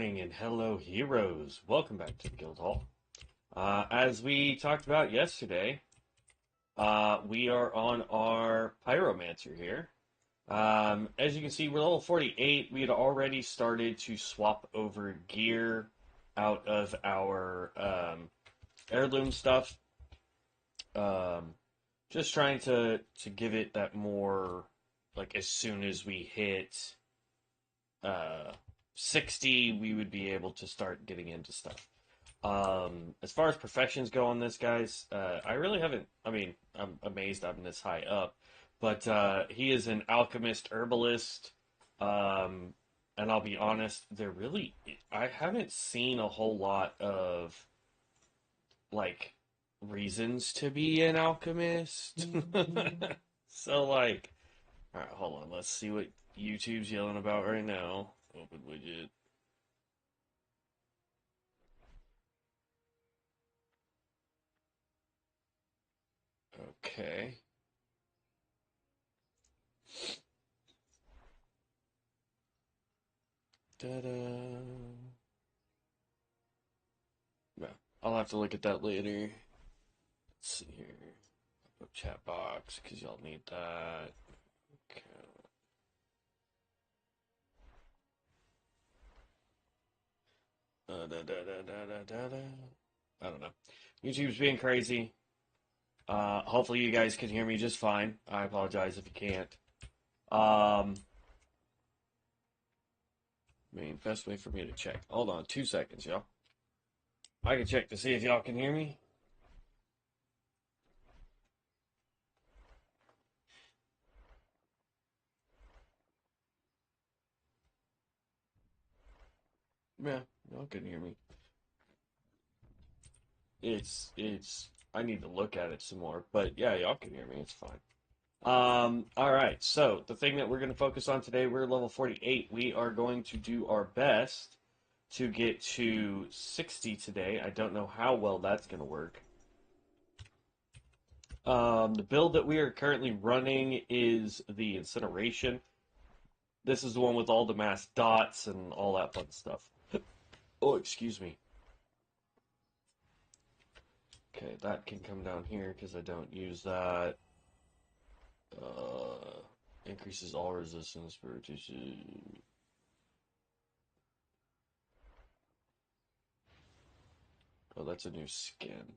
morning and hello heroes. Welcome back to the Guild Hall. As we talked about yesterday, we are on our Pyromancer here. As you can see, we're level 48. We had already started to swap over gear out of our heirloom stuff. Just trying to give it that more, like, as soon as we hit 60, we would be able to start getting into stuff. As far as professions go on this, guys, I really haven't. I mean, I'm amazed I'm this high up, but he is an alchemist herbalist. And I'll be honest, I haven't seen a whole lot of like reasons to be an alchemist. So, like, all right, hold on. Let's see what YouTube's yelling about right now. Open widget. Okay. Ta-da. No, I'll have to look at that later. Let's see here. Put chat box because y'all need that. Okay. I don't know. YouTube's being crazy. Hopefully you guys can hear me just fine. I apologize if you can't. I mean, best way for me to check. Hold on 2 seconds, y'all. I can check to see if y'all can hear me. Yeah, y'all can hear me. I need to look at it some more, but yeah, y'all can hear me. It's fine. All right. So the thing that we're going to focus on today, we're level 48. We are going to do our best to get to 60 today. I don't know how well that's going to work. The build that we are currently running is the incineration. This is the one with all the mass dots and all that fun stuff. Oh, excuse me. Okay, that can come down here because I don't use that. Increases all resistance for reduces. Oh, that's a new skin.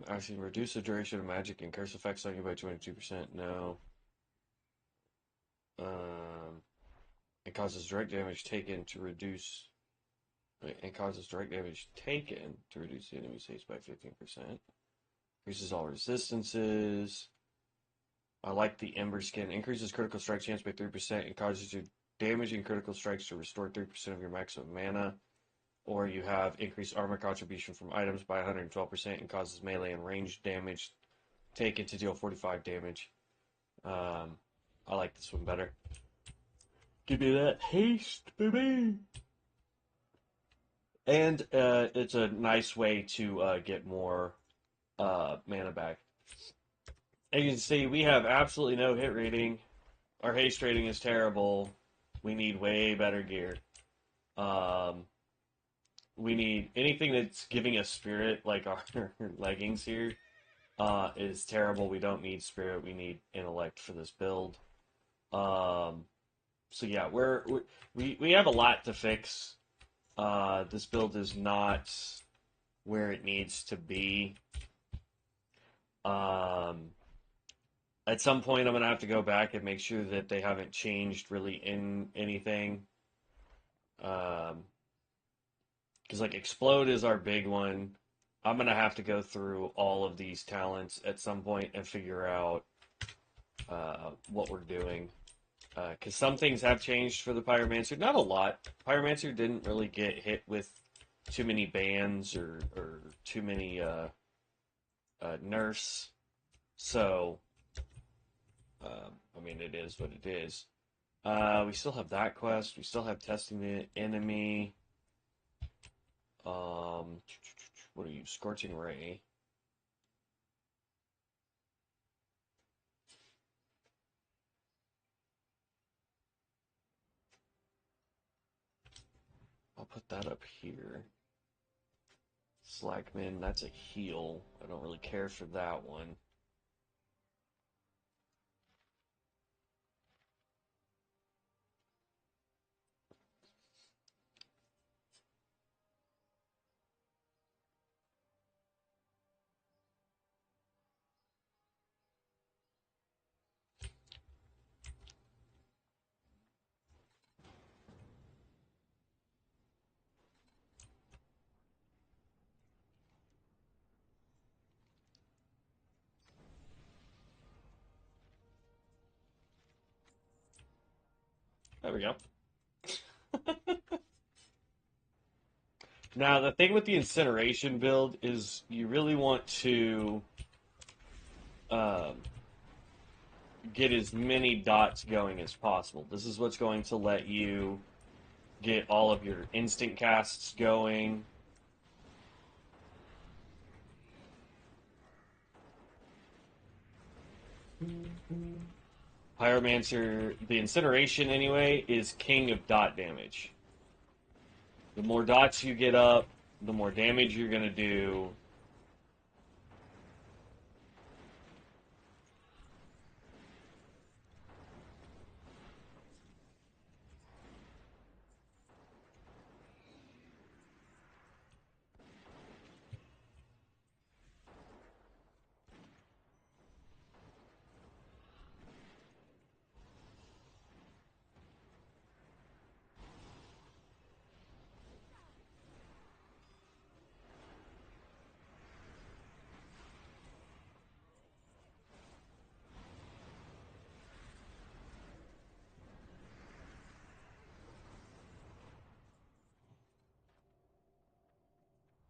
Actually, reduce the duration of magic and curse effects on you by 22%. No. It causes direct damage taken to reduce. It causes direct damage taken to reduce the enemy's haste by 15%. Increases all resistances. I like the Ember skin. Increases critical strike chance by 3% and causes your damaging critical strikes to restore 3% of your maximum mana. Or you have increased armor contribution from items by 112% and causes melee and ranged damage taken to deal 45 damage. I like this one better. Give me that haste, baby! And it's a nice way to get more mana back. As you can see, we have absolutely no hit rating. Our haste rating is terrible. We need way better gear. We need anything that's giving us spirit, like our leggings here, is terrible. We don't need spirit. We need intellect for this build. So yeah, we have a lot to fix. This build is not where it needs to be. At some point, I'm gonna have to go back and make sure that they haven't changed really in anything. Because like explode is our big one. I'm gonna have to go through all of these talents at some point and figure out what we're doing. Because some things have changed for the Pyromancer. Not a lot. Pyromancer didn't really get hit with too many bans or too many nerfs. So, I mean, it is what it is. We still have that quest. We still have testing the enemy. What are you? Scorching Ray. put that up here. Slackman, that's a heal. I don't really care for that one. There we go. Now, the thing with the incineration build is you really want to get as many dots going as possible. This is what's going to let you get all of your instant casts going. Pyromancer, the incineration anyway, is king of dot damage. The more dots you get up, the more damage you're going to do.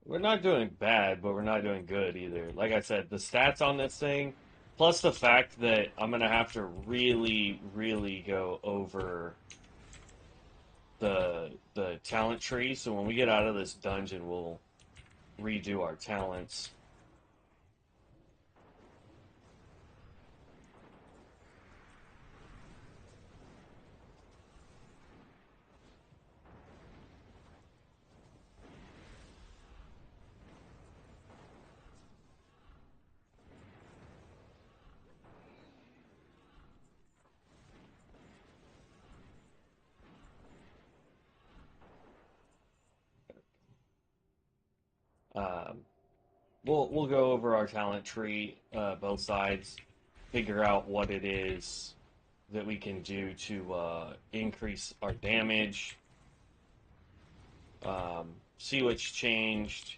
We're not doing bad, but we're not doing good either. Like I said, the stats on this thing, plus the fact that I'm going to have to really, really go over the talent tree. So when we get out of this dungeon, we'll redo our talents. Um, we'll go over our talent tree, both sides, figure out what it is that we can do to increase our damage, see what's changed.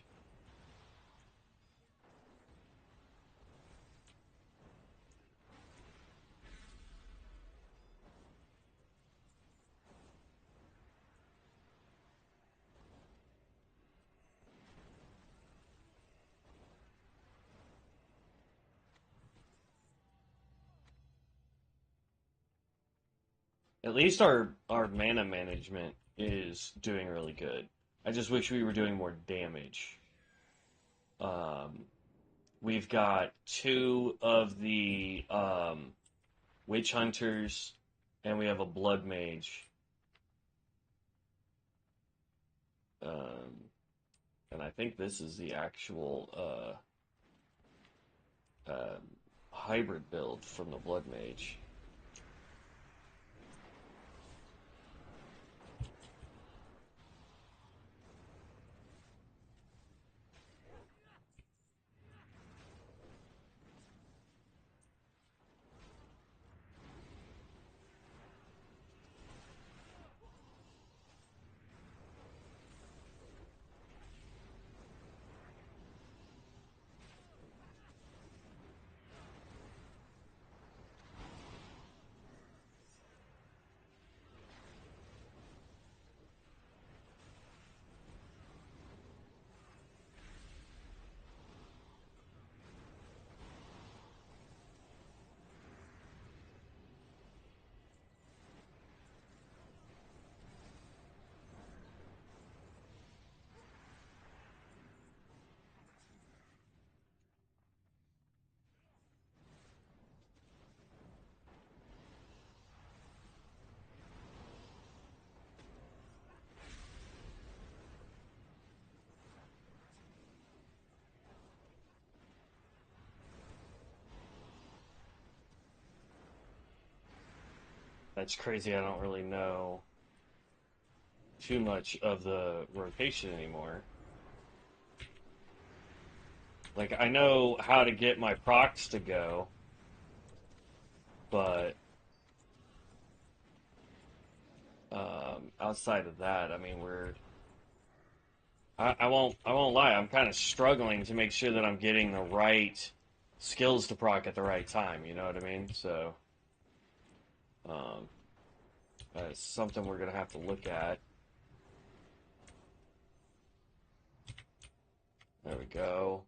At least our mana management is doing really good. I just wish we were doing more damage. Um, we've got two of the witch hunters, and we have a blood mage. And I think this is the actual hybrid build from the blood mage. That's crazy. I don't really know too much of the rotation anymore. Like, I know how to get my procs to go, but outside of that, I mean, I won't lie. I'm kind of struggling to make sure that I'm getting the right skills to proc at the right time. You know what I mean? So, um, that's something we're gonna have to look at. There we go.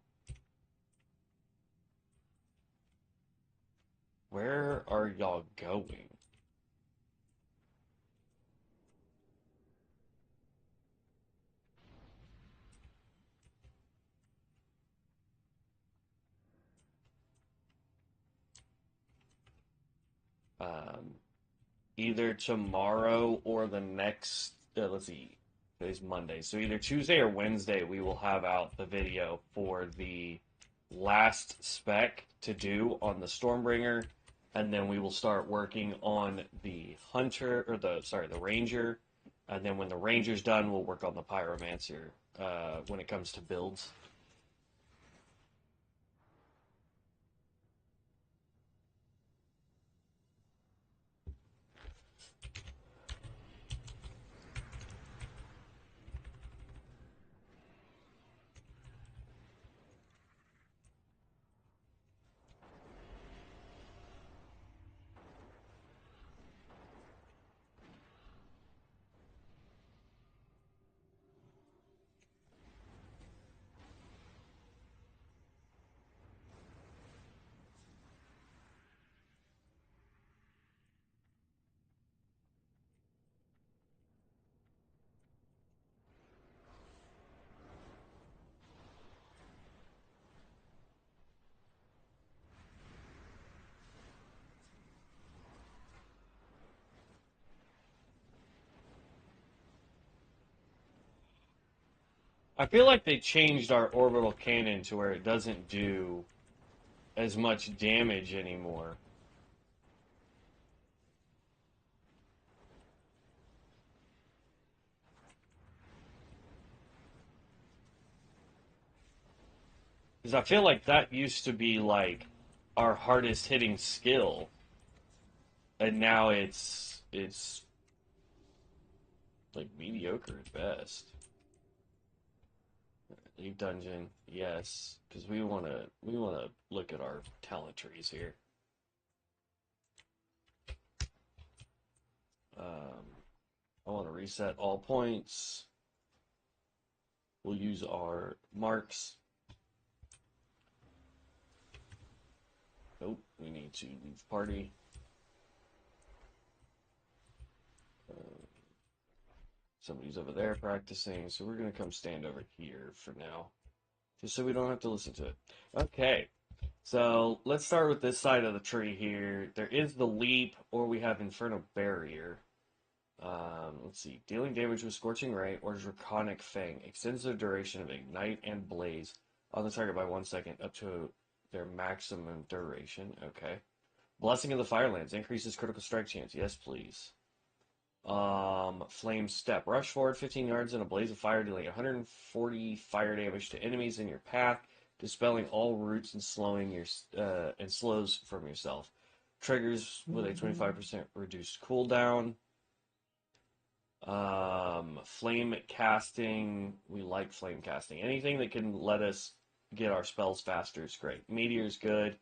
Where are y'all going? Um, Either tomorrow or the next. Let's see. Today's Monday, so either Tuesday or Wednesday we will have out the video for the last spec to do on the Stormbringer, and then we will start working on the Hunter or the Ranger, and then when the Ranger's done, we'll work on the Pyromancer when it comes to builds. I feel like they changed our orbital cannon to where it doesn't do as much damage anymore. Because I feel like that used to be like our hardest hitting skill, and now it's like mediocre at best. Leave dungeon, yes, because we wanna look at our talent trees here. I want to reset all points. We'll use our marks. Nope, we need to leave party. Somebody's over there practicing, so we're going to come stand over here for now, just so we don't have to listen to it. Okay, so let's start with this side of the tree here. There is the leap, or we have Inferno Barrier. Let's see. Dealing damage with Scorching Ray or Draconic Fang extends the duration of Ignite and Blaze on the target by 1 second up to their maximum duration. Okay. Blessing of the Firelands increases critical strike chance. Yes, please. Flame Step. Rush forward 15 yards in a blaze of fire, dealing 140 fire damage to enemies in your path, dispelling all roots and slowing your and slows from yourself. Triggers with a 25% reduced cooldown. Flame casting. We like flame casting. Anything that can let us get our spells faster is great. Meteor is good.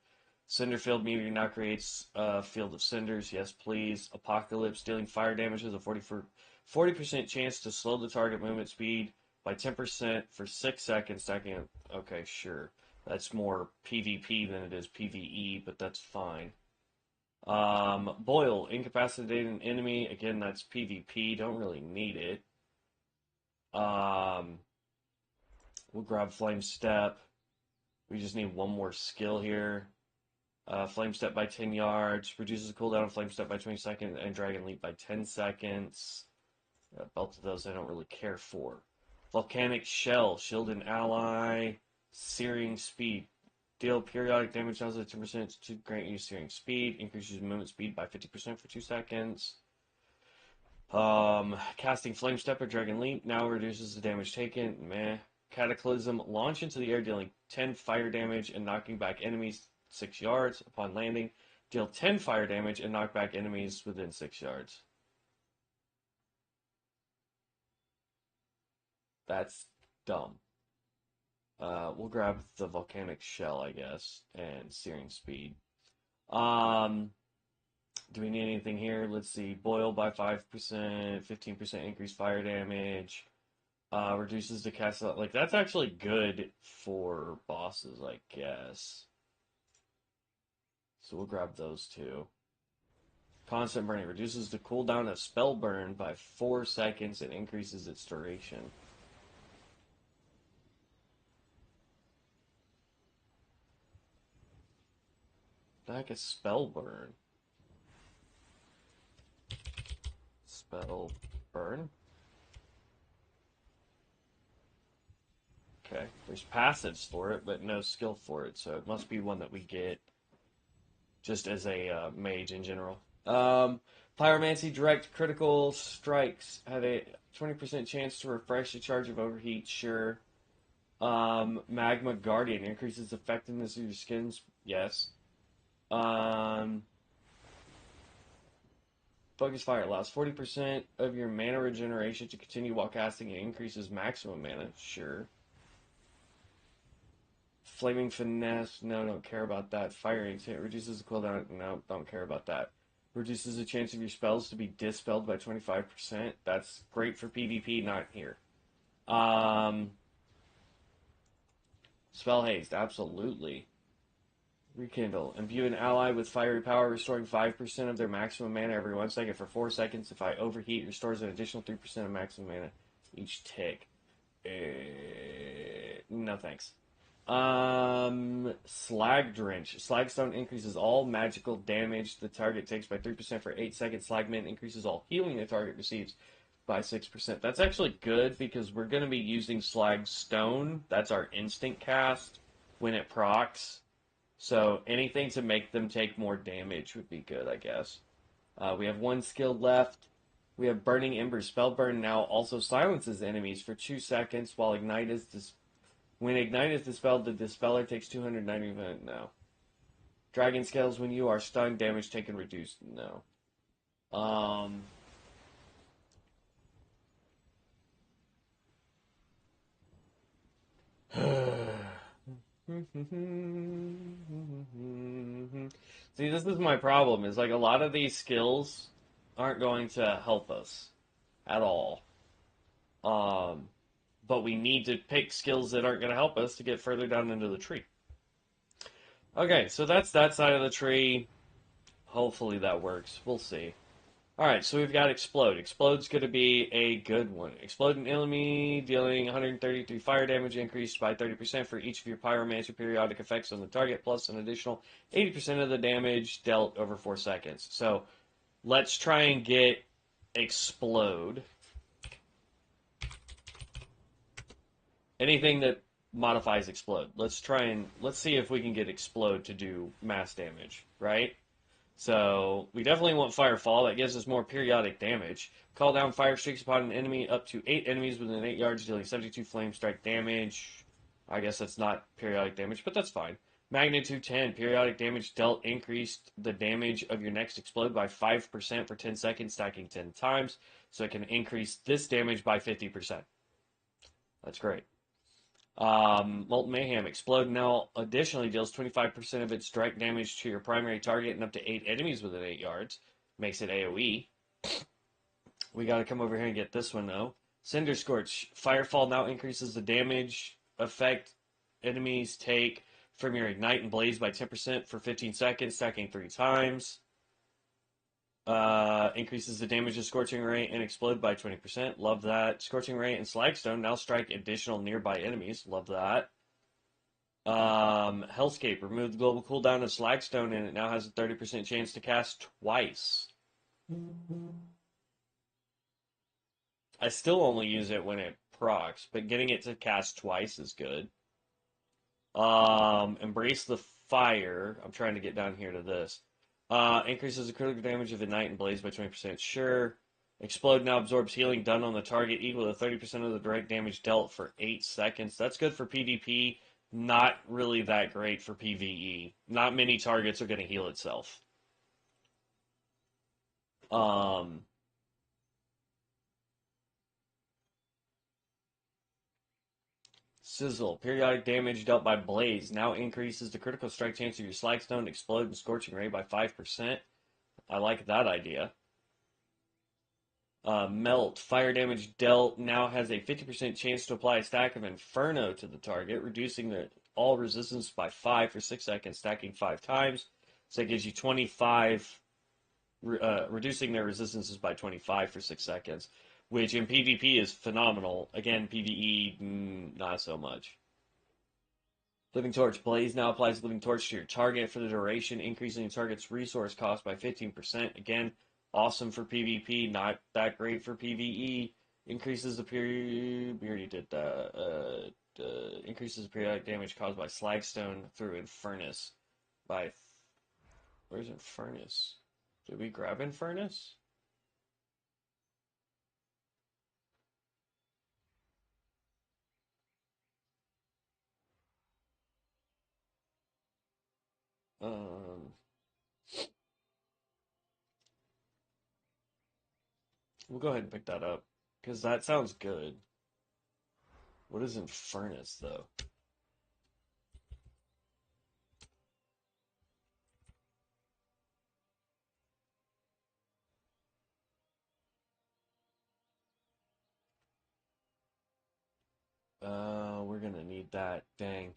Cinderfield Meteor now creates a field of cinders. Yes, please. Apocalypse, dealing fire damage with a 40% chance to slow the target movement speed by 10% for 6 seconds. Stacking. Okay, sure. That's more PvP than it is PvE, but that's fine. Boil, incapacitate an enemy. Again, that's PvP. Don't really need it. We'll grab Flame Step. We just need one more skill here. Flame Step by 10 yards. Reduces the cooldown of Flame Step by 20 seconds and Dragon Leap by 10 seconds. Both of those I don't really care for. Volcanic Shell. Shield an ally. Searing Speed. Deal periodic damage down to 10% to grant you steering speed. Increases movement speed by 50% for 2 seconds. Casting Flame Step or Dragon Leap now reduces the damage taken. Meh. Cataclysm, launch into the air, dealing 10 fire damage and knocking back enemies 6 yards. Upon landing, deal 10 fire damage and knock back enemies within 6 yards. That's dumb. We'll grab the Volcanic Shell, I guess, and Searing Speed. Do we need anything here? Let's see. Boil by 5%, 15% increased fire damage. Reduces the cast. Like, that's actually good for bosses, I guess. So we'll grab those two. Constant Burning reduces the cooldown of Spell Burn by 4 seconds and increases its duration. What the heck is Spell Burn? Spell Burn? Okay, there's passives for it, but no skill for it, so it must be one that we get just as a mage in general. Pyromancy direct critical strikes have a 20% chance to refresh the charge of overheat, sure. Magma Guardian increases effectiveness of your skins, yes. Focus Fire allows 40% of your mana regeneration to continue while casting and increases maximum mana, sure. Flaming Finesse, no, don't care about that. Firing, it reduces the cooldown, no, don't care about that. Reduces the chance of your spells to be dispelled by 25%. That's great for PvP, not here. Spell Haste, absolutely. Rekindle. Imbue an ally with fiery power, restoring 5% of their maximum mana every 1 second for 4 seconds. If I overheat, it restores an additional 3% of maximum mana each tick. No thanks. Slag Drench. Slagstone increases all magical damage the target takes by 3% for 8 seconds. Slag Mint increases all healing the target receives by 6%. That's actually good because we're going to be using Slagstone. That's our instant cast when it procs. So anything to make them take more damage would be good, I guess. We have 1 skill left. We have Burning Ember. Spell Burn now also silences enemies for 2 seconds while Ignite is when Ignite is dispelled, the Dispeller takes 290 minutes. No. Dragon Scales, when you are stunned, damage taken reduced. No. See, this is my problem, is like a lot of these skills aren't going to help us at all. But we need to pick skills that aren't going to help us to get further down into the tree. Okay, so that's that side of the tree. Hopefully that works. We'll see. Alright, so we've got Explode. Explode's going to be a good one. Explode an enemy, dealing 133 fire damage, increased by 30% for each of your Pyromancer periodic effects on the target, plus an additional 80% of the damage dealt over 4 seconds. So, let's try and get Explode. Anything that modifies Explode. Let's see if we can get Explode to do mass damage, right? So, we definitely want Firefall. That gives us more periodic damage. Call down fire streaks upon an enemy up to 8 enemies within 8 yards, dealing 72 flame strike damage. I guess that's not periodic damage, but that's fine. Magnitude 10. Periodic damage dealt increased the damage of your next Explode by 5% for 10 seconds, stacking 10 times. So it can increase this damage by 50%. That's great. Molten Mayhem. Explode now additionally deals 25% of its strike damage to your primary target and up to 8 enemies within 8 yards. Makes it AoE. We gotta come over here and get this one, though. Cinder Scorch. Firefall now increases the damage effect enemies take from your Ignite and Blaze by 10% for 15 seconds, stacking 3 times. Increases the damage of Scorching Ray and Explode by 20%. Love that. Scorching Ray and Slagstone now strike additional nearby enemies. Love that. Hellscape. Remove the global cooldown of Slagstone and it now has a 30% chance to cast twice. I still only use it when it procs, but getting it to cast twice is good. Embrace the Fire. I'm trying to get down here to this. Increases the critical damage of Ignite and Blaze by 20%. Sure. Explode now absorbs healing done on the target equal to 30% of the direct damage dealt for 8 seconds. That's good for PvP. Not really that great for PvE. Not many targets are going to heal itself. Sizzle. Periodic damage dealt by Blaze now increases the critical strike chance of your Slagstone, Explode, and Scorching Ray by 5%. I like that idea. Melt. Fire damage dealt now has a 50% chance to apply a stack of Inferno to the target, reducing all resistance by 5 for 6 seconds, stacking 5 times. So that gives you 25, reducing their resistances by 25 for 6 seconds, which in PvP is phenomenal. Again, PvE, not so much. Living Torch. Blaze now applies Living Torch to your target for the duration, increasing the target's resource cost by 15%. Again, awesome for PvP, not that great for PvE. Increases the period. We already did that. Increases the periodic damage caused by Slagstone through Infernus. Where's Infernus? Did we grab Infernus? We'll go ahead and pick that up because that sounds good. What is Infernus though? We're gonna need that. Dang.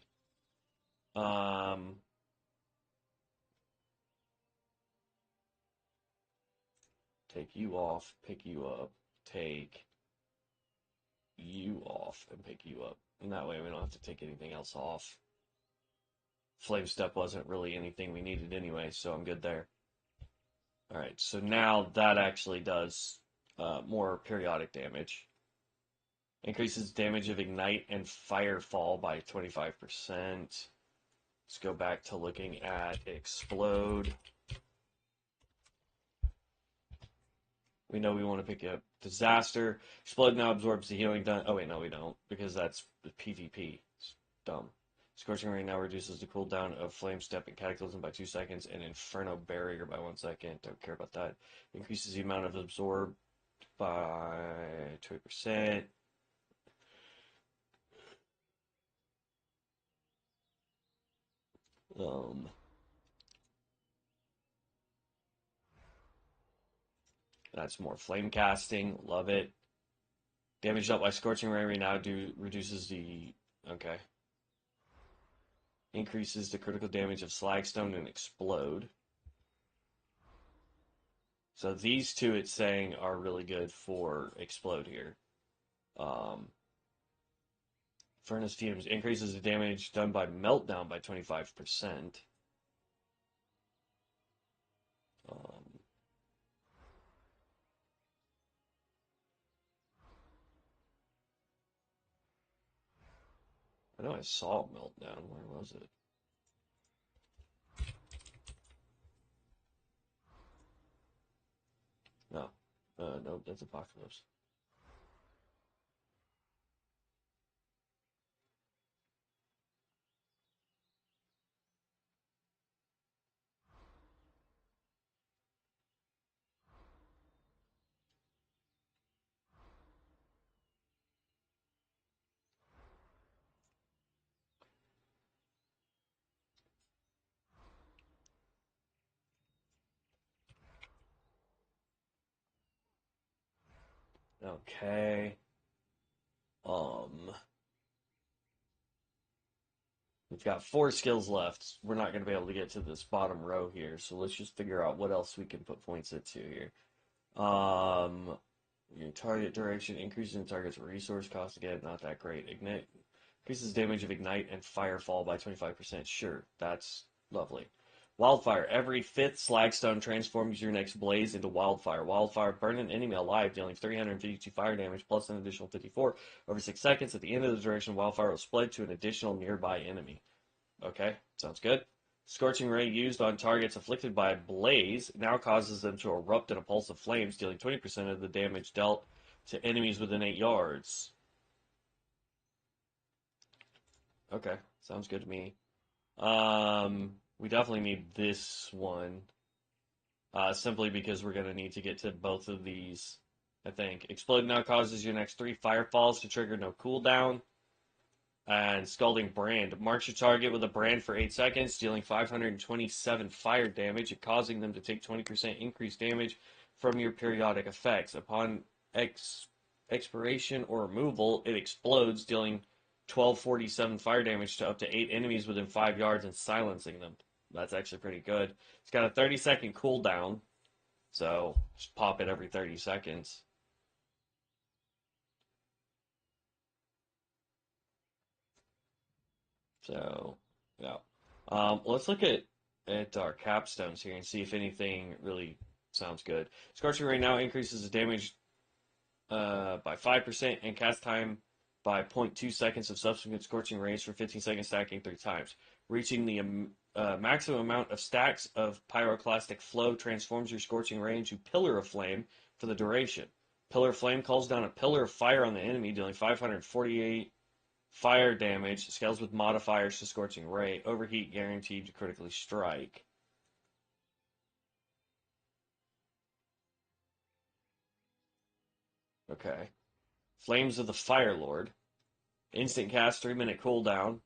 Take you off, pick you up, take you off, and pick you up. And that way we don't have to take anything else off. Flame Step wasn't really anything we needed anyway, so I'm good there. Alright, so now that actually does more periodic damage. Increases damage of Ignite and Firefall by 25%. Let's go back to looking at Explode. We know we want to pick up Disaster. Explode now absorbs the healing done. Oh, wait, no, we don't, because that's PvP. It's dumb. Scorching Ray now reduces the cooldown of Flame Step and Cataclysm by 2 seconds, and Inferno Barrier by 1 second. Don't care about that. Increases the amount of absorbed by 20%. That's more flame casting. Love it. Damage dealt by Scorching Ray now reduces the... Okay. Increases the critical damage of Slagstone and Explode. So these two, it's saying, are really good for Explode here. Furnace Fumes increases the damage done by Meltdown by 25%. I know I saw Meltdown. Where was it? No. No, that's Apocalypse. Okay. We've got 4 skills left. We're not going to be able to get to this bottom row here, so let's just figure out what else we can put points into here. Your target duration increases in target's resource cost again, not that great. Ignite increases damage of Ignite and Firefall by 25%. Sure, that's lovely. Wildfire. Every 5th Slagstone transforms your next blaze into Wildfire. Wildfire burn an enemy alive, dealing 352 fire damage plus an additional 54 over 6 seconds. At the end of the duration, Wildfire will spread to an additional nearby enemy. Okay, sounds good. Scorching Ray used on targets afflicted by a blaze now causes them to erupt in a pulse of flames, dealing 20% of the damage dealt to enemies within 8 yards. Okay, sounds good to me. We definitely need this one. Simply because we're going to need to get to both of these, I think. Explode now causes your next 3 firefalls to trigger no cooldown. And Scalding Brand. Marks your target with a brand for 8 seconds, dealing 527 fire damage and causing them to take 20% increased damage from your periodic effects. Upon expiration or removal, it explodes, dealing 1247 fire damage to up to 8 enemies within 5 yards and silencing them. That's actually pretty good. It's got a 30-second cooldown, so just pop it every 30 seconds. So, yeah. Let's look at our capstones here and see if anything really sounds good. Scorching Ray now increases the damage by 5% and cast time by 0.2 seconds of subsequent Scorching Rays for 15 seconds, stacking 3 times. Reaching the maximum amount of stacks of Pyroclastic Flow transforms your Scorching Ray into Pillar of Flame for the duration. Pillar of Flame calls down a pillar of fire on the enemy, dealing 548 fire damage, scales with modifiers to Scorching Ray, overheat guaranteed to critically strike. Okay. Flames of the Fire Lord. Instant cast, 3-minute cooldown.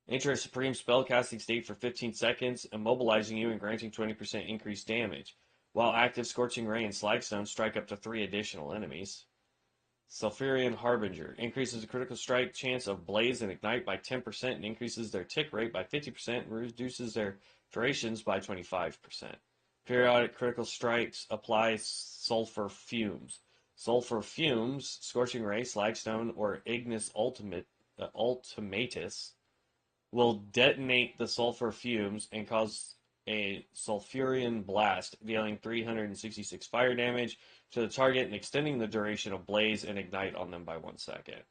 Enter a supreme spellcasting state for 15 seconds, immobilizing you and granting 20% increased damage. While active, Scorching Ray and Slagstone strike up to 3 additional enemies. Sulfurian Harbinger increases the critical strike chance of Blaze and Ignite by 10% and increases their tick rate by 50% and reduces their durations by 25%. Periodic critical strikes apply Sulfur Fumes. Sulfur Fumes, Scorching Ray, Slagstone, or Ignis Ultimatus will detonate the sulfur fumes and cause a sulfurian blast, dealing 366 fire damage to the target and extending the duration of blaze and ignite on them by 1 second.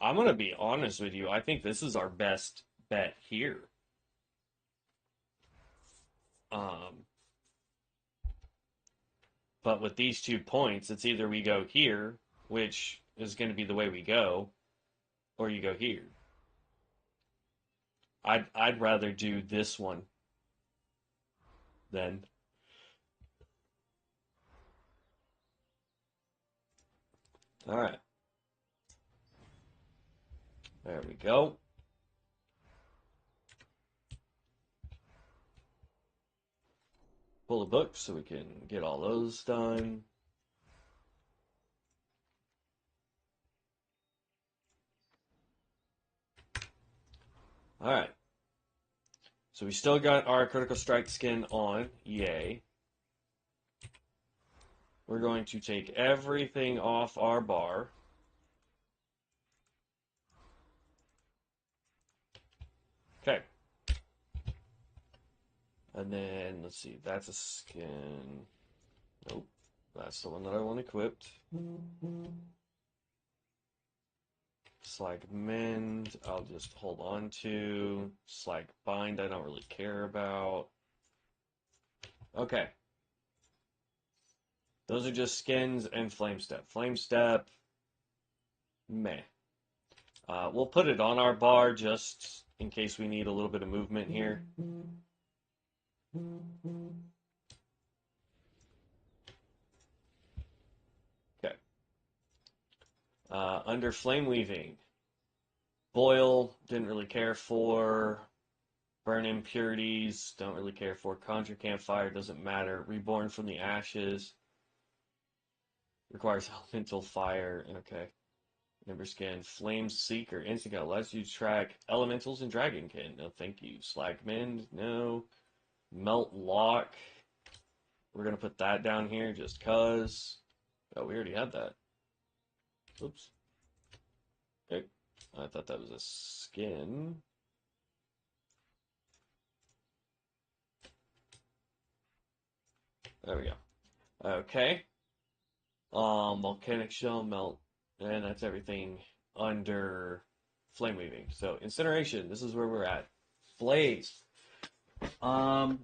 I'm going to be honest with you. I think this is our best bet here. But with these 2 points, it's either we go here, which is going to be the way we go, or you go here. I'd rather do this one then. All right. There we go. Pull the book so we can get all those done. All right. So we still got our critical strike skin on. Yay. We're going to take everything off our bar. Okay. And then, let's see, that's a skin. Nope. That's the one that I want equipped. Slag Mend, I'll just hold on to. Slag Bind, I don't really care about. Okay. Those are just skins and Flame Step. Flame Step, meh. We'll put it on our bar just in case we need a little bit of movement here. Okay. Under Flame Weaving, Boil, didn't really care for. Burn Impurities, don't really care for. Conjure Campfire, doesn't matter. Reborn from the Ashes, requires Elemental Fire, okay. Ember Skin, Flame Seeker, Instant Gun, lets you track Elementals and Dragonkin, no thank you. Slag Mend, no. Melt Lock, we're going to put that down here just cuz. Oh, we already had that. Oops. Okay. I thought that was a skin. There we go. Okay. Volcanic shell melt, and that's everything under flame weaving. So incineration, this is where we're at. Blaze. Um,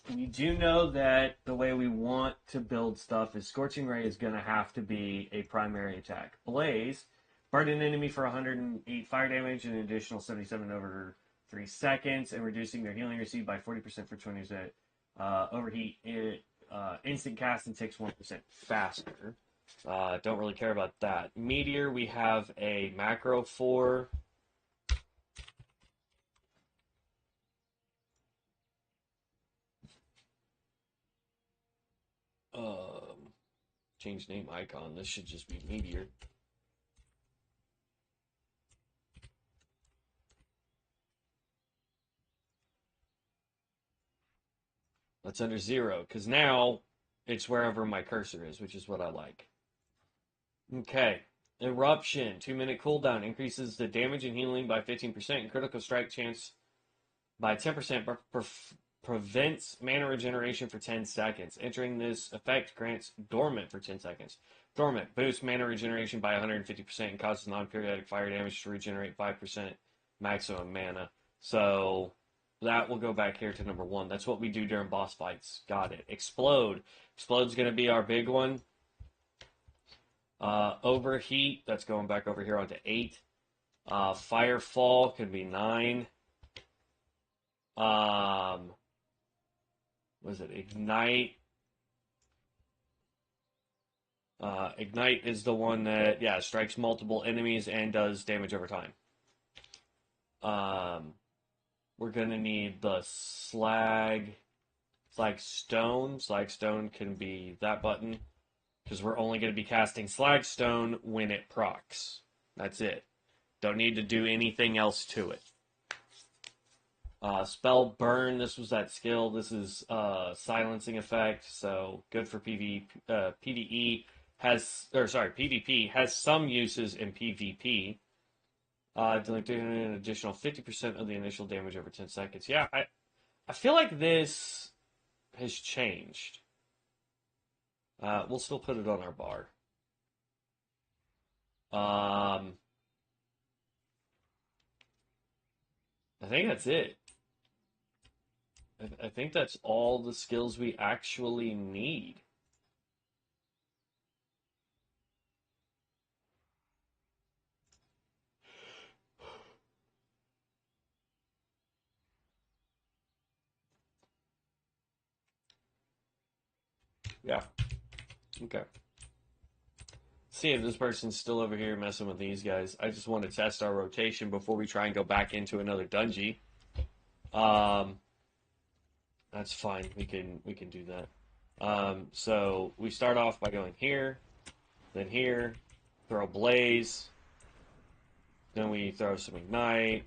you do know that the way we want to build stuff is Scorching Ray is going to have to be a primary attack. Blaze, burn an enemy for 108 fire damage and an additional 77 over 3 seconds, and reducing their healing received by 40% for 20 percent. Overheat, instant cast and takes 1% faster. Don't really care about that. Meteor, we have a macro for. Change name icon. This should just be Meteor. That's under 0, because now it's wherever my cursor is, which is what I like. Okay. Eruption, 2-minute cooldown, increases the damage and healing by 15% and critical strike chance by 10%, prevents mana regeneration for 10 seconds. Entering this effect grants Dormant for 10 seconds. Dormant boosts mana regeneration by 150% and causes non-periodic fire damage to regenerate 5% maximum mana. So that will go back here to number 1. That's what we do during boss fights. Got it. Explode. Explode's going to be our big one. Overheat, that's going back over here onto 8. Firefall could be 9. Was it Ignite? Ignite is the one that, yeah, strikes multiple enemies and does damage over time. We're going to need the Slag Stone. Slag Stone can be that button, because we're only going to be casting Slag Stone when it procs. That's it. Don't need to do anything else to it. Spell Burn, this was that skill. This is silencing effect, so good for PvE. PvP has some uses in PvP. Dealing an additional 50% of the initial damage over 10 seconds. Yeah, I feel like this has changed. We'll still put it on our bar. I think that's it. I think that's all the skills we actually need. Yeah. Okay. See if this person's still over here messing with these guys. I just want to test our rotation before we try and go back into another dungeon. That's fine. We can do that. So we start off by going here, then here, throw Blaze, then we throw some Ignite,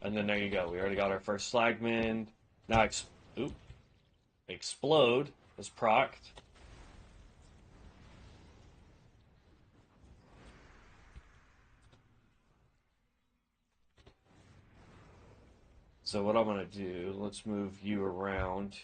and then there you go. We already got our first Slagman. Now Explode is procced. So what I'm going to do, let's move you around.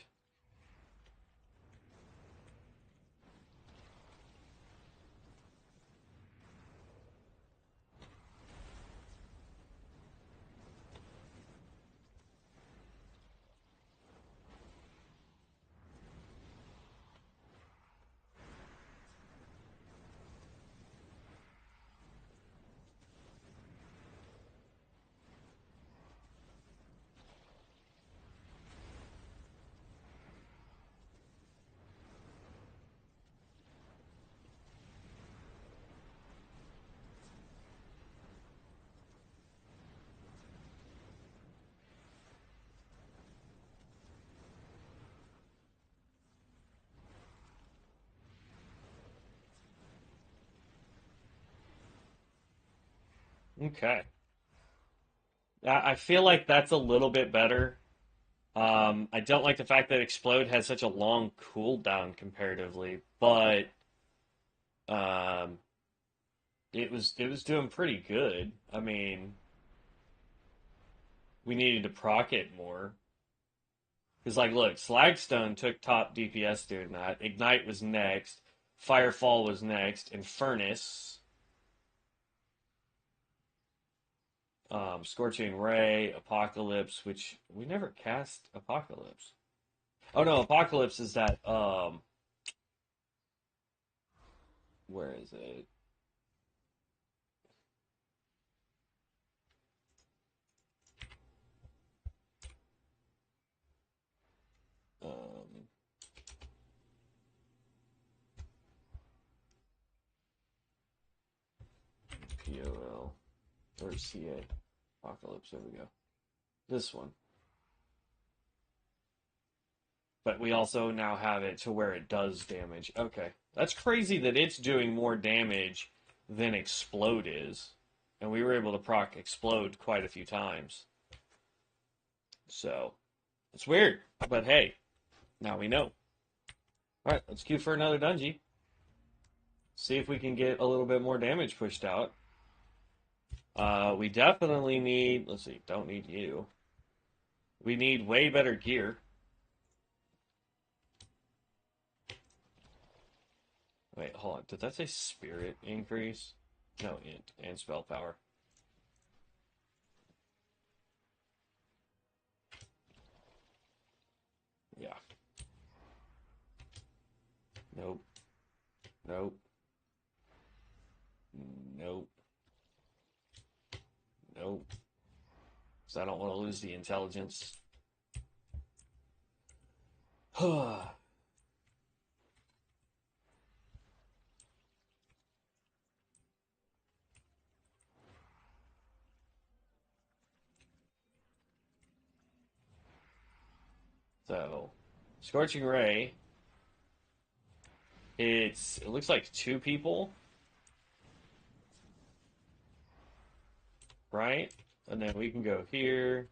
Okay. I feel like that's a little bit better. I don't like the fact that Explode has such a long cooldown comparatively, but um, it was doing pretty good. I mean, we needed to proc it more. Because, like, look, Slagstone took top DPS doing that. Ignite was next. Firefall was next, and Furnace. Scorching Ray, Apocalypse, which we never cast Apocalypse. Oh no, Apocalypse is that where is it? Um, POL or CA Apocalypse. There we go. This one. But we also now have it to where it does damage. Okay. That's crazy that it's doing more damage than Explode is. And we were able to proc Explode quite a few times. So, it's weird. But hey, now we know. Alright, let's queue for another dungeon. See if we can get a little bit more damage pushed out. We definitely need... Let's see, don't need you. We need way better gear. Wait, hold on. Did that say spirit increase? No, int and spell power. Yeah. Nope. Nope. Nope. Nope. Because I don't want to lose the intelligence. So, Scorching Ray. It looks like 2 people. Right? And then we can go here.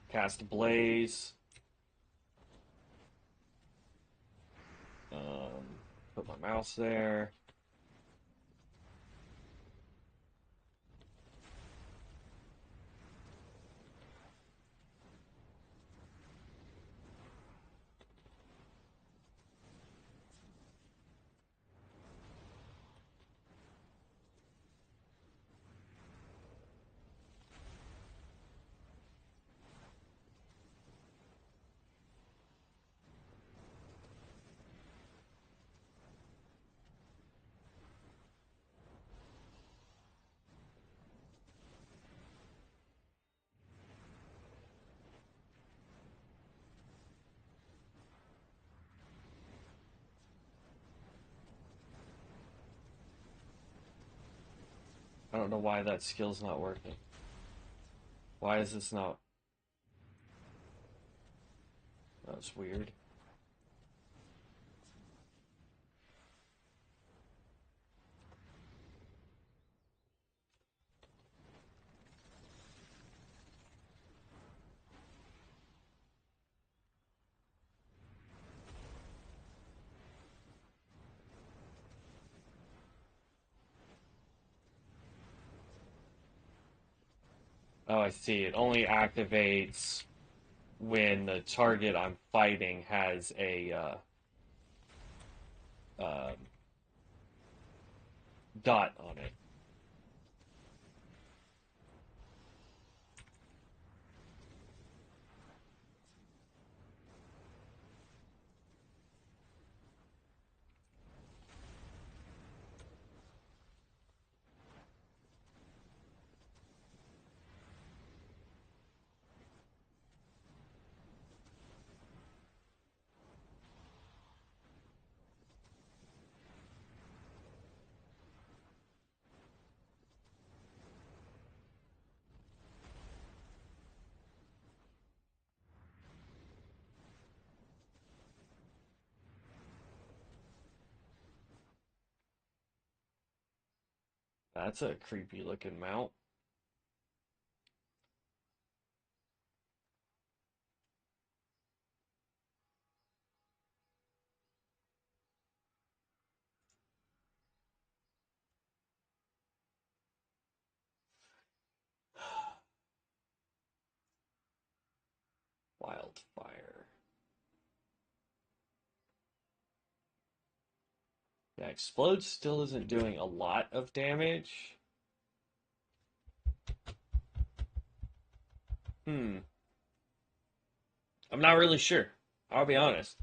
Cast Blaze. Put my mouse there. I don't know why that skill's not working. Why is this not... That's weird. Oh, I see. It only activates when the target I'm fighting has a dot on it. That's a creepy looking mount. Wildfire. Yeah, explode still isn't doing a lot of damage. Hmm. I'm not really sure. I'll be honest.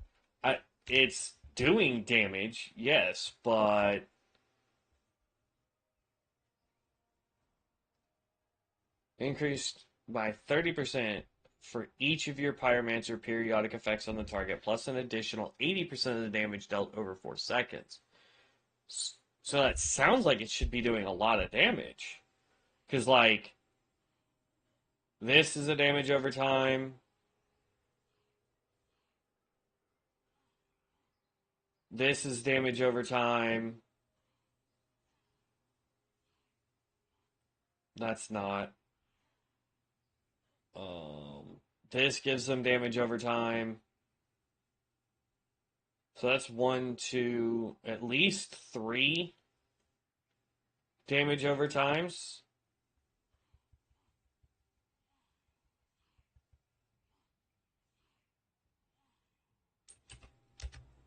I it's doing damage, yes, but increased by 30% for each of your Pyromancer periodic effects on the target, plus an additional 80% of the damage dealt over 4 seconds. So that sounds like it should be doing a lot of damage. Because, like, this is a damage over time. This is damage over time. That's not. Um, this gives them damage over time. So that's 1, 2, at least 3 damage over times.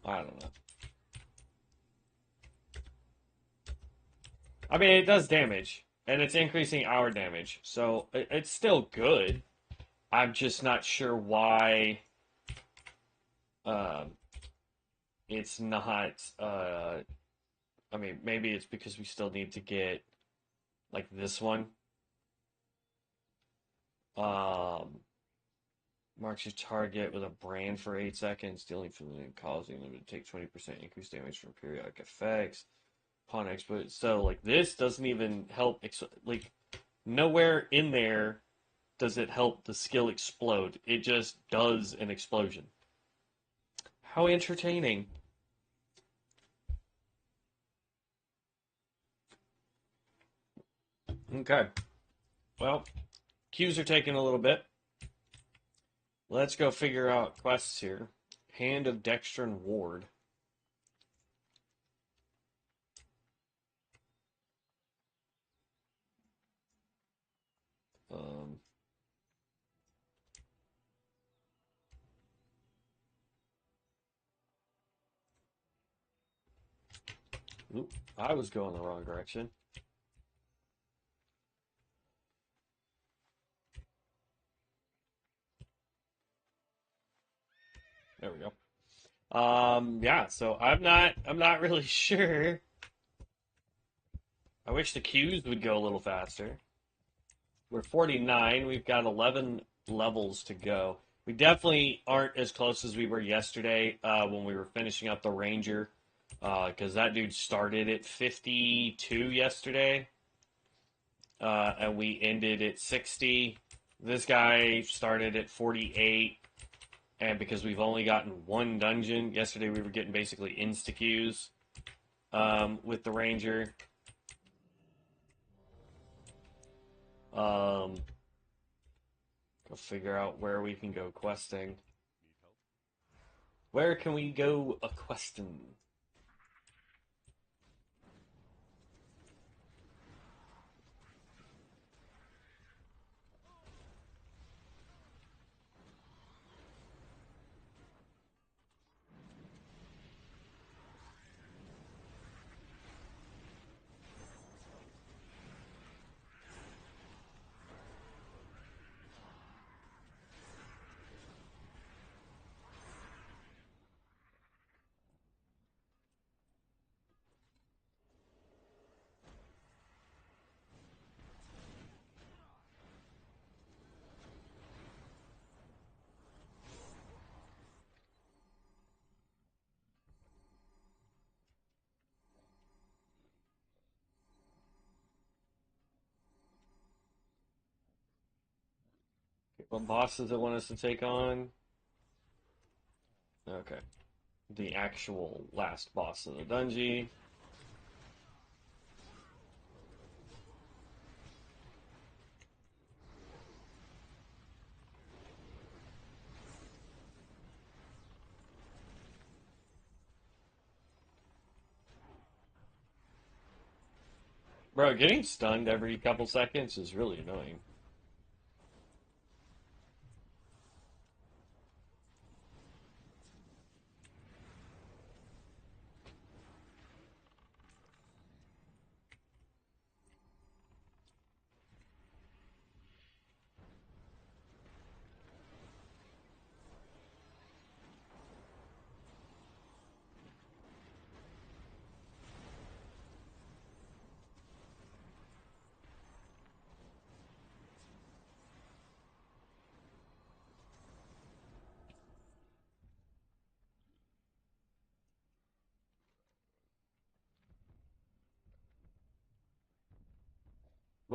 I don't know. I mean, it does damage, and it's increasing our damage, so it's still good. I'm just not sure why um, it's not. I mean, maybe it's because we still need to get like this one. Um, Marks your target with a brand for 8 seconds, dealing from and causing them to take 20% increased damage from periodic effects upon explosion. So, like, this doesn't even help. Like, nowhere in there does it help the skill explode. It just does an explosion. How entertaining. Okay. Well, queues are taking a little bit. Let's go figure out quests here. Hand of Dextrin Ward. Um, oop, I was going the wrong direction. There we go. Yeah, so I'm not really sure. I wish the queues would go a little faster. We're 49. We've got 11 levels to go. We definitely aren't as close as we were yesterday when we were finishing up the Ranger, because that dude started at 52 yesterday, and we ended at 60. This guy started at 48, and because we've only gotten one dungeon, yesterday we were getting basically insta-queues with the Ranger. Go figure out where we can go questing. Where can we go a questing? What boss does it want us to take on? Okay. The actual last boss of the dungeon. Bro, getting stunned every couple seconds is really annoying.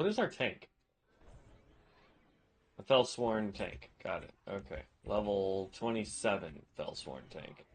What is our tank? A Fellsworn tank. Got it. Okay. Level 27 Fellsworn tank.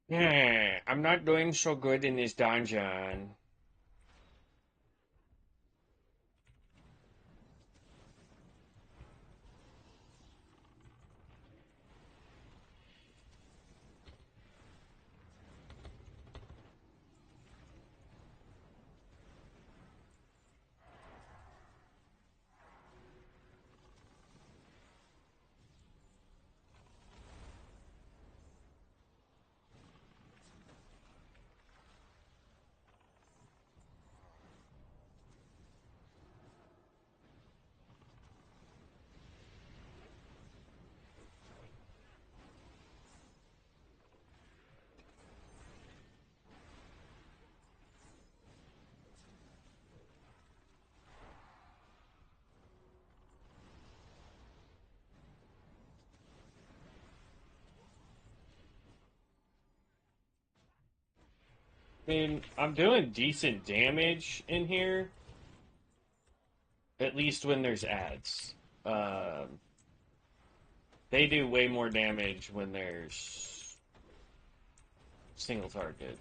Yeah, I'm not doing so good in this dungeon. I mean, I'm doing decent damage in here, at least when there's ads. They do way more damage when there's single target.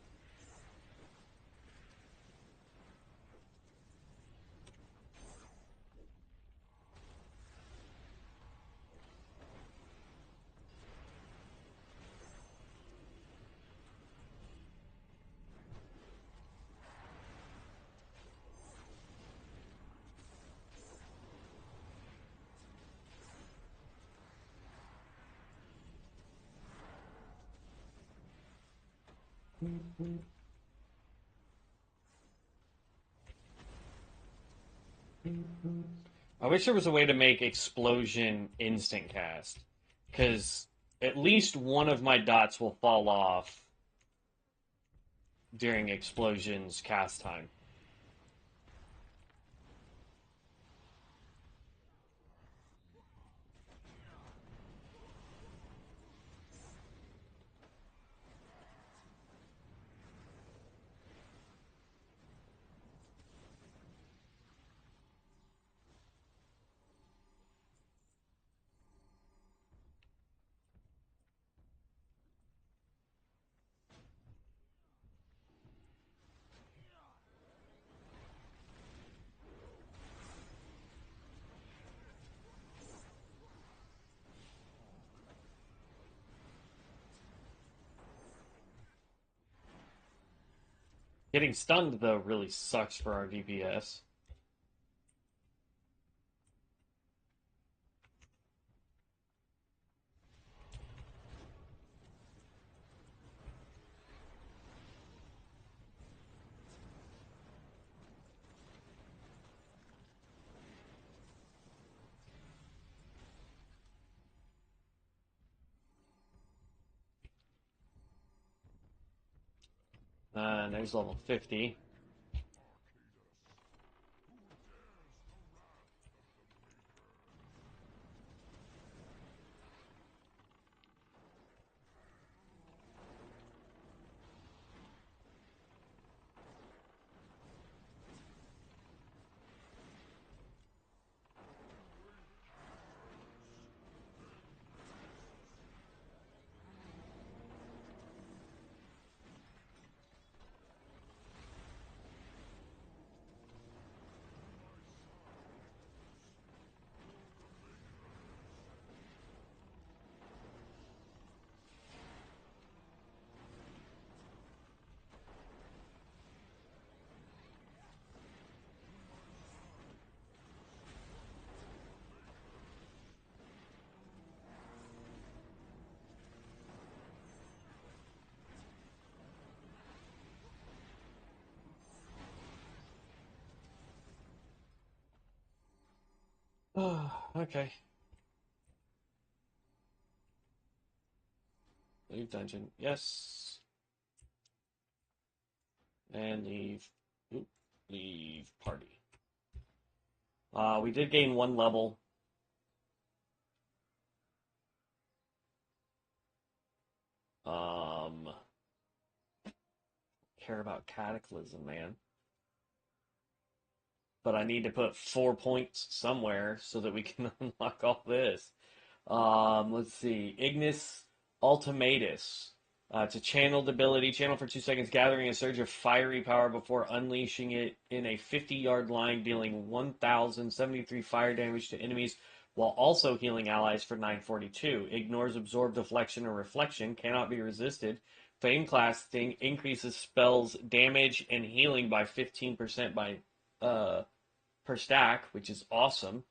I wish there was a way to make explosion instant cast, because at least one of my dots will fall off during explosion's cast time. Getting stunned, though, really sucks for our DPS. And there's level 50. Oh, okay. Leave dungeon. Yes. And leave. Oop, leave party. We did gain 1 level. Care about Cataclysm, man. But I need to put 4 points somewhere so that we can unlock all this. Let's see. Ignis Ultimatus. It's a channeled ability. Channel for 2 seconds, gathering a surge of fiery power before unleashing it in a 50-yard line, dealing 1,073 fire damage to enemies while also healing allies for 942. Ignores absorb, deflection, or reflection. Cannot be resisted. Flame casting increases spells damage and healing by 15% per stack, which is awesome.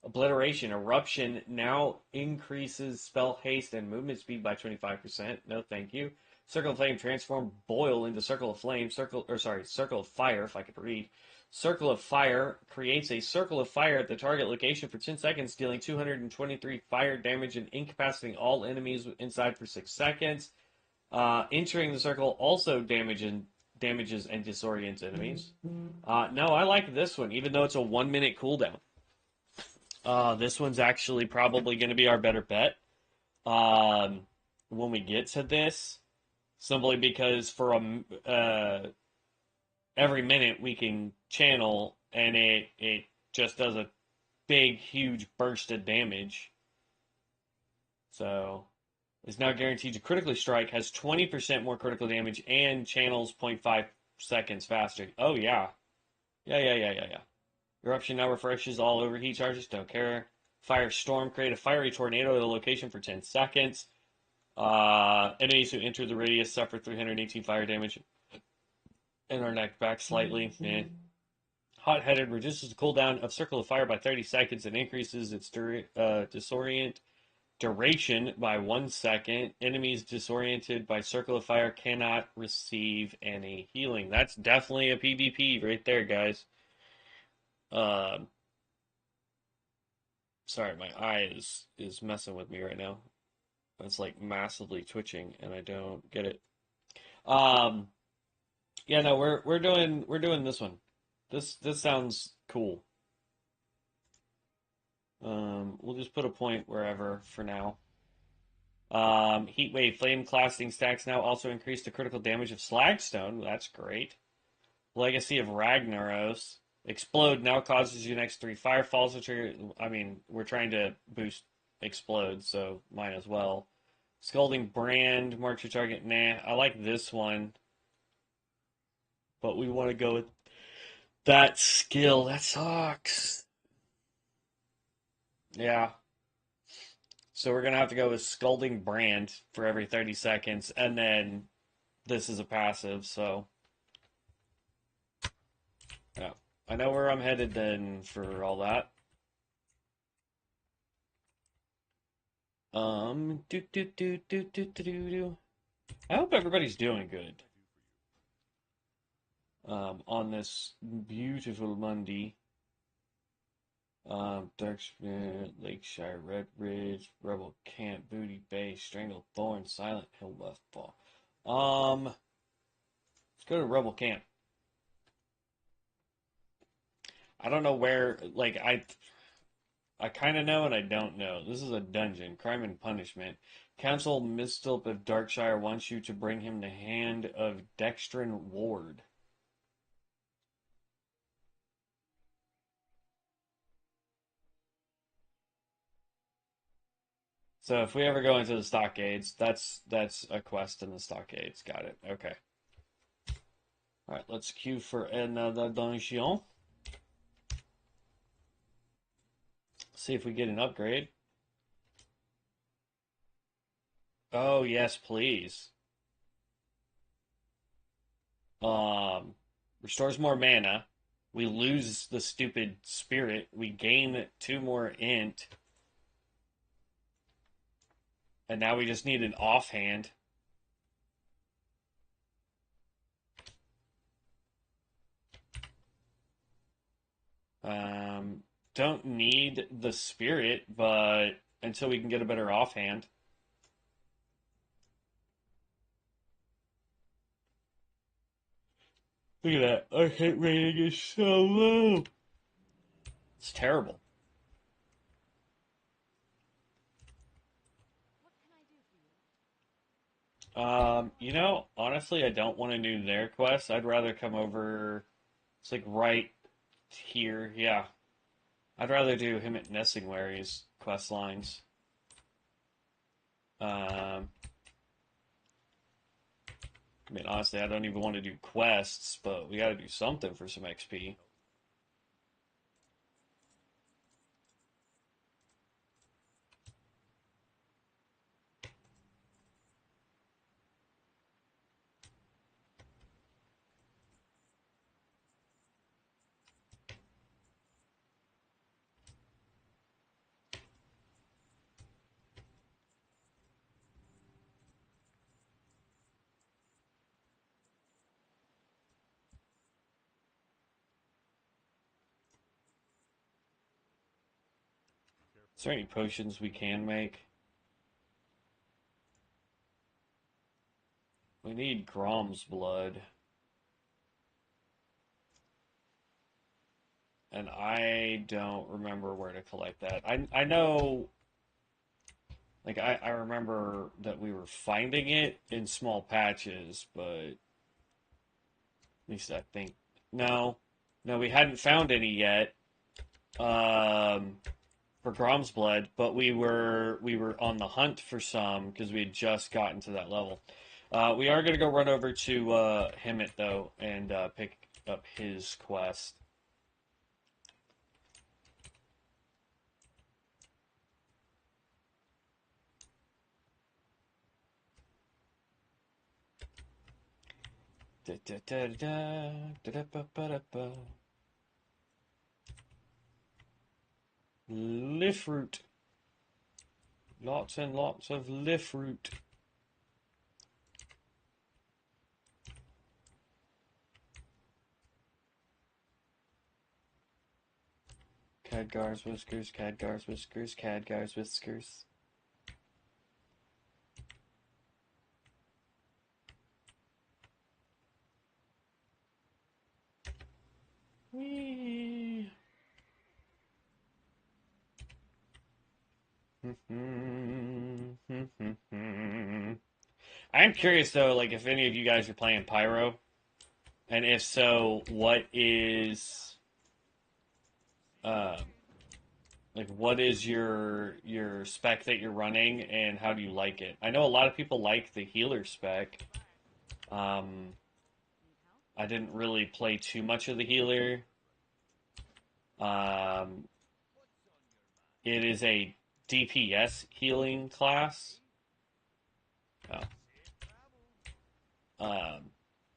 Obliteration. Eruption now increases spell haste and movement speed by 25%. No, thank you. Circle of Flame. Transform Boil into Circle of Flame. Circle of Fire, if I could read. Circle of Fire creates a circle of fire at the target location for 10 seconds, dealing 223 fire damage and incapacitating all enemies inside for 6 seconds. Entering the circle also damages and disorients enemies. No, I like this one, even though it's a 1-minute cooldown. This one's actually probably going to be our better bet when we get to this, simply because for every minute we can channel, and it just does a big, huge burst of damage. So, is now guaranteed to critically strike, has 20% more critical damage, and channels 0.5 seconds faster. Oh, yeah. Yeah. Eruption now refreshes all overheat charges. Don't care. Firestorm. Create a fiery tornado at a location for 10 seconds. Enemies who enter the radius suffer 318 fire damage and are knocked back slightly. Hot-headed reduces the cooldown of Circle of Fire by 30 seconds and increases its disorient duration by 1 second. Enemies disoriented by Circle of Fire cannot receive any healing. That's definitely a PvP right there, guys. Sorry, my eye is messing with me right now. It's like massively twitching, and I don't get it. Yeah, no, we're doing this one. This sounds cool. We'll just put a point wherever for now. Heatwave Flame Casting stacks now also increase the critical damage of Slagstone. That's great. Legacy of Ragnaros. Explode now causes your next 3 firefalls, which are, I mean, we're trying to boost Explode, so might as well. Scalding Brand, mark your target. Nah, I like this one. But we want to go with that skill. That sucks. Yeah. So we're going to have to go with Scalding Brand for every 30 seconds, and then this is a passive, so I know where I'm headed then for all that. Do do do do do do do do. I hope everybody's doing good. On this beautiful Monday. Dark Spirit, Lakeshire, Red Ridge, Rebel Camp, Booty Bay, Strangled Thorn, Silent Hill, Westfall. Let's go to Rebel Camp. I don't know where, like, I kind of know and I don't know. This is a dungeon. Crime and Punishment. Council Mistlip of Darkshire wants you to bring him the hand of Dextrin Ward. So if we ever go into the stockades, that's a quest in the stockades. Got it. Okay. All right, let's queue for another dungeon. See if we get an upgrade. Oh, yes, please. Restores more mana. We lose the stupid spirit. We gain 2 more int. And now we just need an offhand. Don't need the spirit, but until we can get a better offhand. Look at that. Our hit rating is so low. It's terrible. You know, honestly, I don't want to do their quest. I'd rather come over. It's like right here. Yeah. I'd rather do him at Nessingwary's quest lines. I mean, honestly, I don't even want to do quests, but we got to do something for some XP. Is there any potions we can make? We need Grom's blood. And I don't remember where to collect that. I know, like, I remember that we were finding it in small patches, but at least I think, no, we hadn't found any yet, for Grom's blood, but we were on the hunt for some because we had just gotten to that level. We are gonna go run over to Hemet though and pick up his quest. Leaf root. Lots and lots of leaf root. Cadgar's whiskers, Cadgar's whiskers, Cadgar's whiskers. Whee! I'm curious though, like if any of you guys are playing Pyro, and if so, what is uh, like what is your spec that you're running, and how do you like it? I know a lot of people like the healer spec. I didn't really play too much of the healer. Um, it is a DPS healing class. Oh.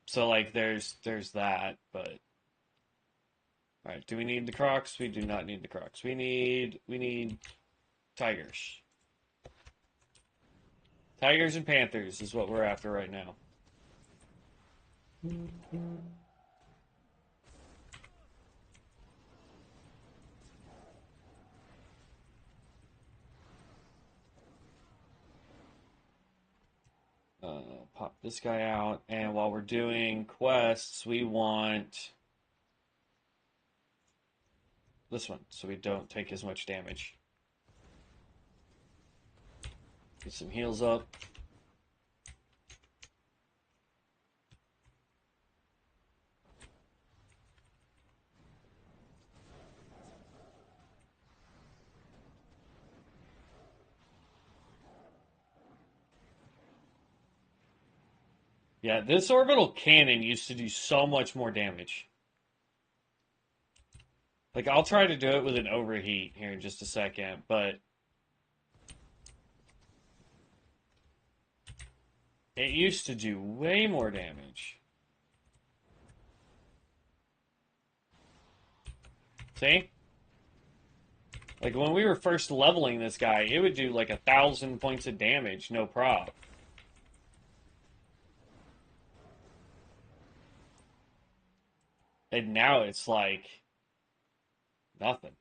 So like there's that, but Alright, do we need the crocs? We do not need the crocs. We need tigers. Tigers and panthers is what we're after right now. Pop this guy out, and while we're doing quests, we want this one, so we don't take as much damage. Get some heals up. Yeah, this orbital cannon used to do so much more damage. Like, I'll try to do it with an overheat here in just a second, but it used to do way more damage. See? Like, when we were first leveling this guy, it would do like 1,000 points of damage, no prob. And now it's like nothing.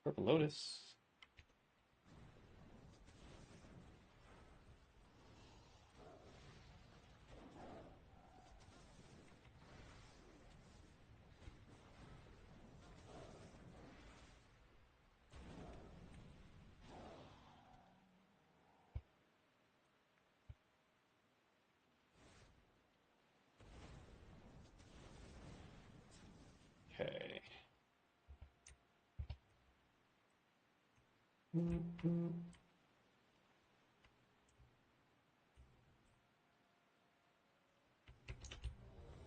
Purple Lotus. Okay.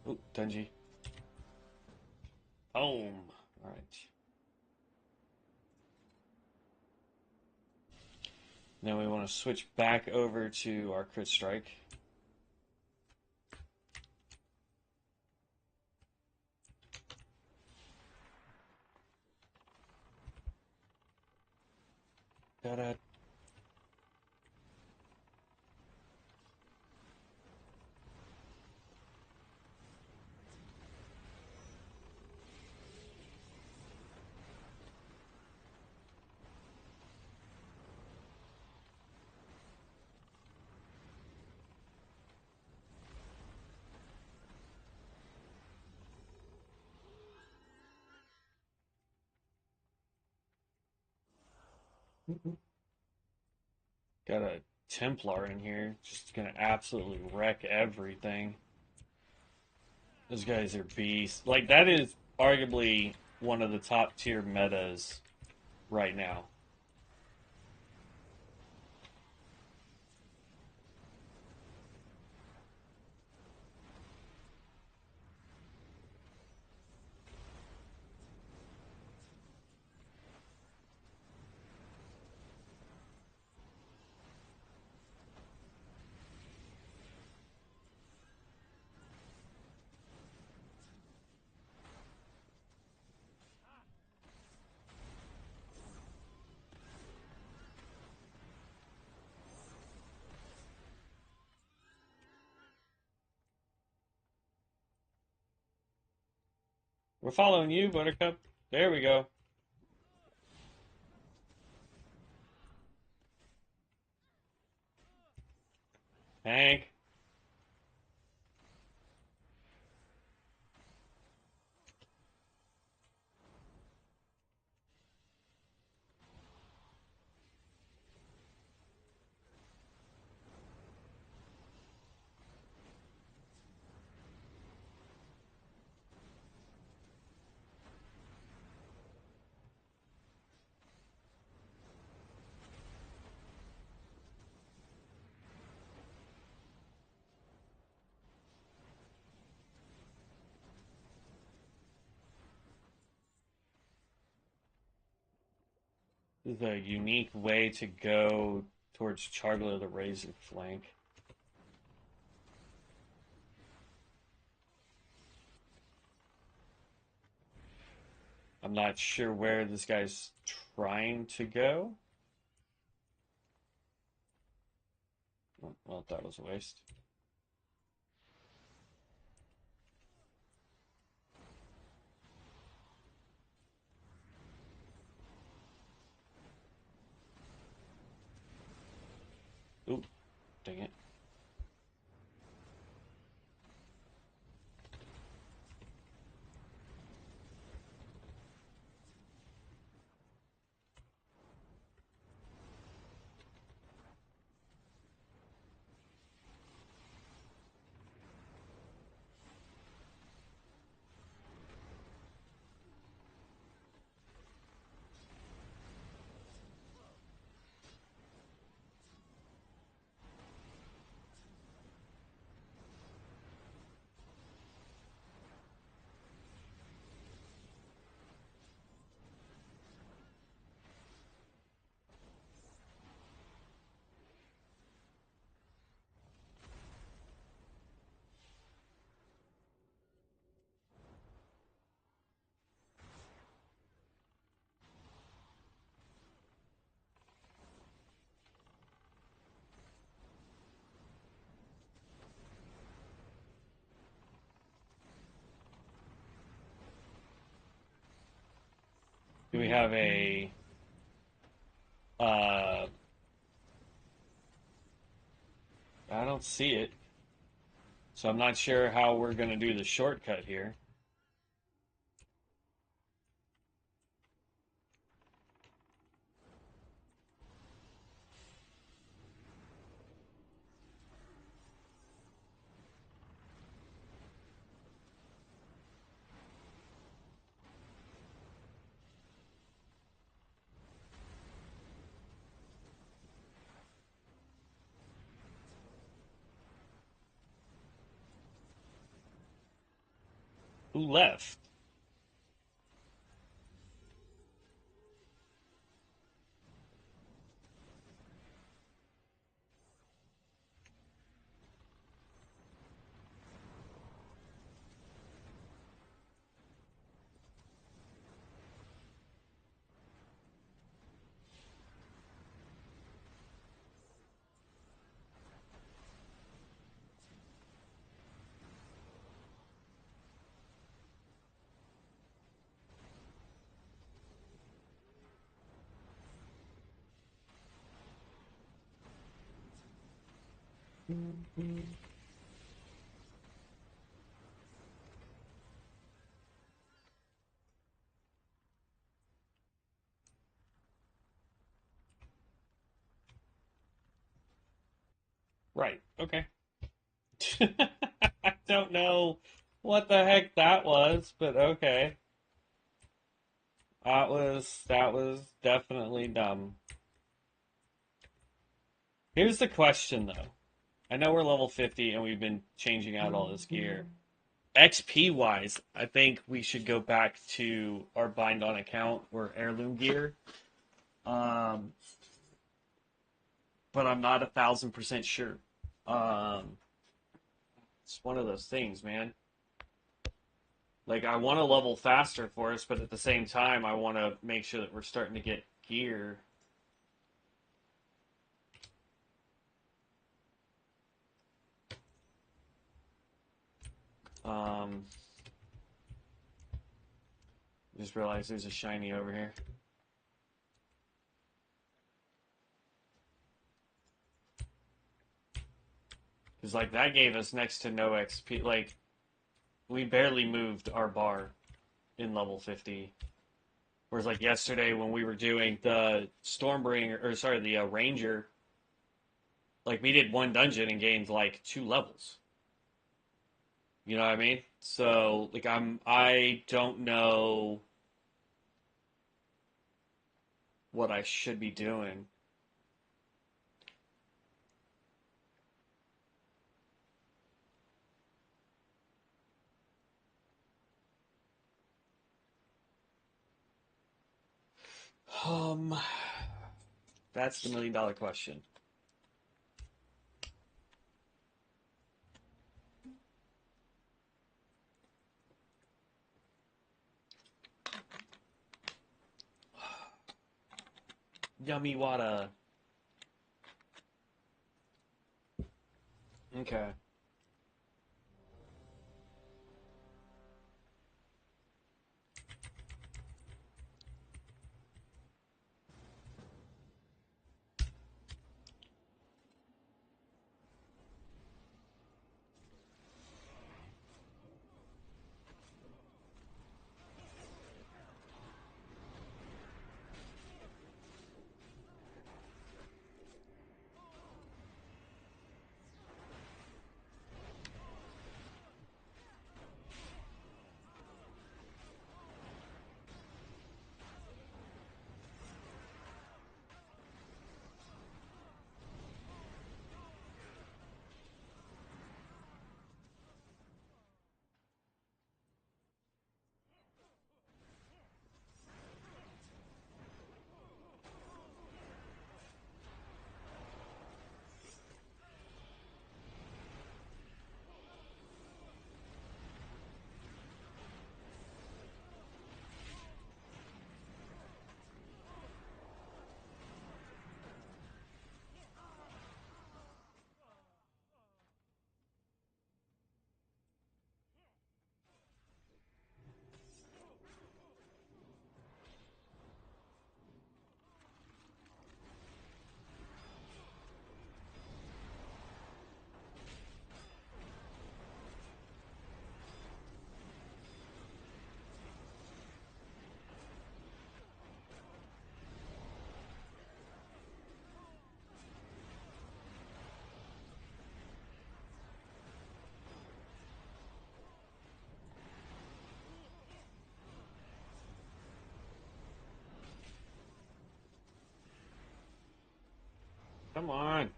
Ooh, Dungy. Boom. All right. Now we want to switch back over to our crit strike. Da-da. Got a Templar in here, just gonna absolutely wreck everything. Those guys are beasts. Like, that is arguably one of the top tier metas right now. We're following you, Buttercup. There we go. Hank. the unique way to go towards Chargler the Razor flank. I'm not sure where this guy's trying to go. Well, that was a waste. Ooh, dang it. Do we have a I don't see it. So I'm not sure how we're going to do the shortcut here. Who left? Right. Okay. I don't know what the heck that was, but okay. That was definitely dumb. Here's the question though. I know we're level 50 and we've been changing out all this gear. XP wise, I think we should go back to our bind on account or heirloom gear. But I'm not 1,000% sure. It's one of those things, man. Like, I want to level faster for us, but at the same time, I want to make sure that we're starting to get gear. Just realized there's a shiny over here. Because, like, that gave us next to no XP. Like, we barely moved our bar in level 50. Whereas, like, yesterday when we were doing the Stormbringer, or sorry, the Ranger, like, we did one dungeon and gained, like, 2 levels. You know what I mean? So, like, I don't know what I should be doing. Um, That's the $1,000,000 question. Yummy water. Okay. Come on.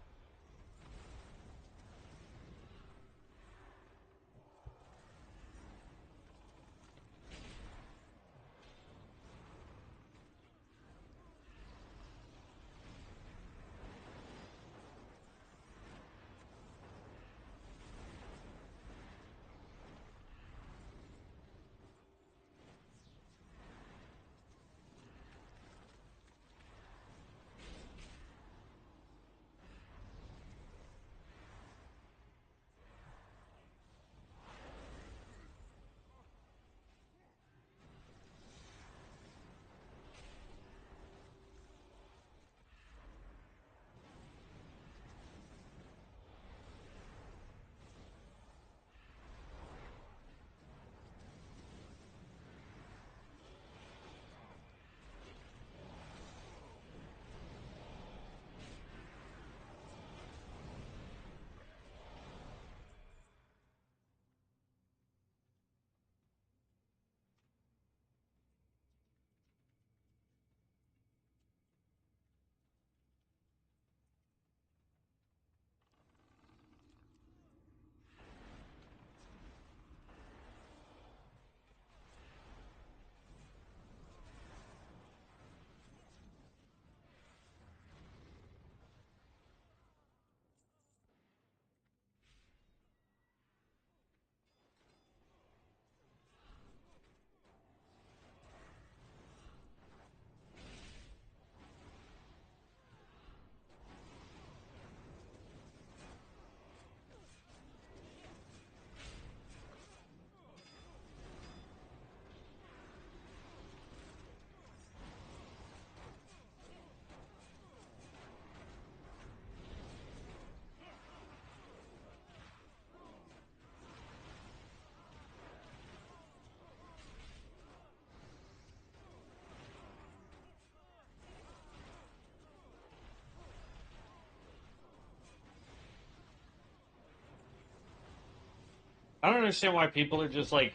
I don't understand why people are just like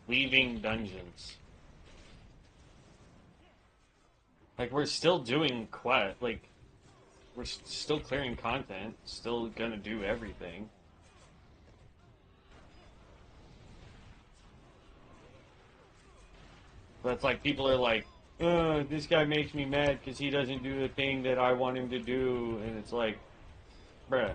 leaving dungeons. Like we're still doing quest, like we're still clearing content, still gonna do everything. But it's like people are like This guy makes me mad because he doesn't do the thing that I want him to do, and it's like, bruh.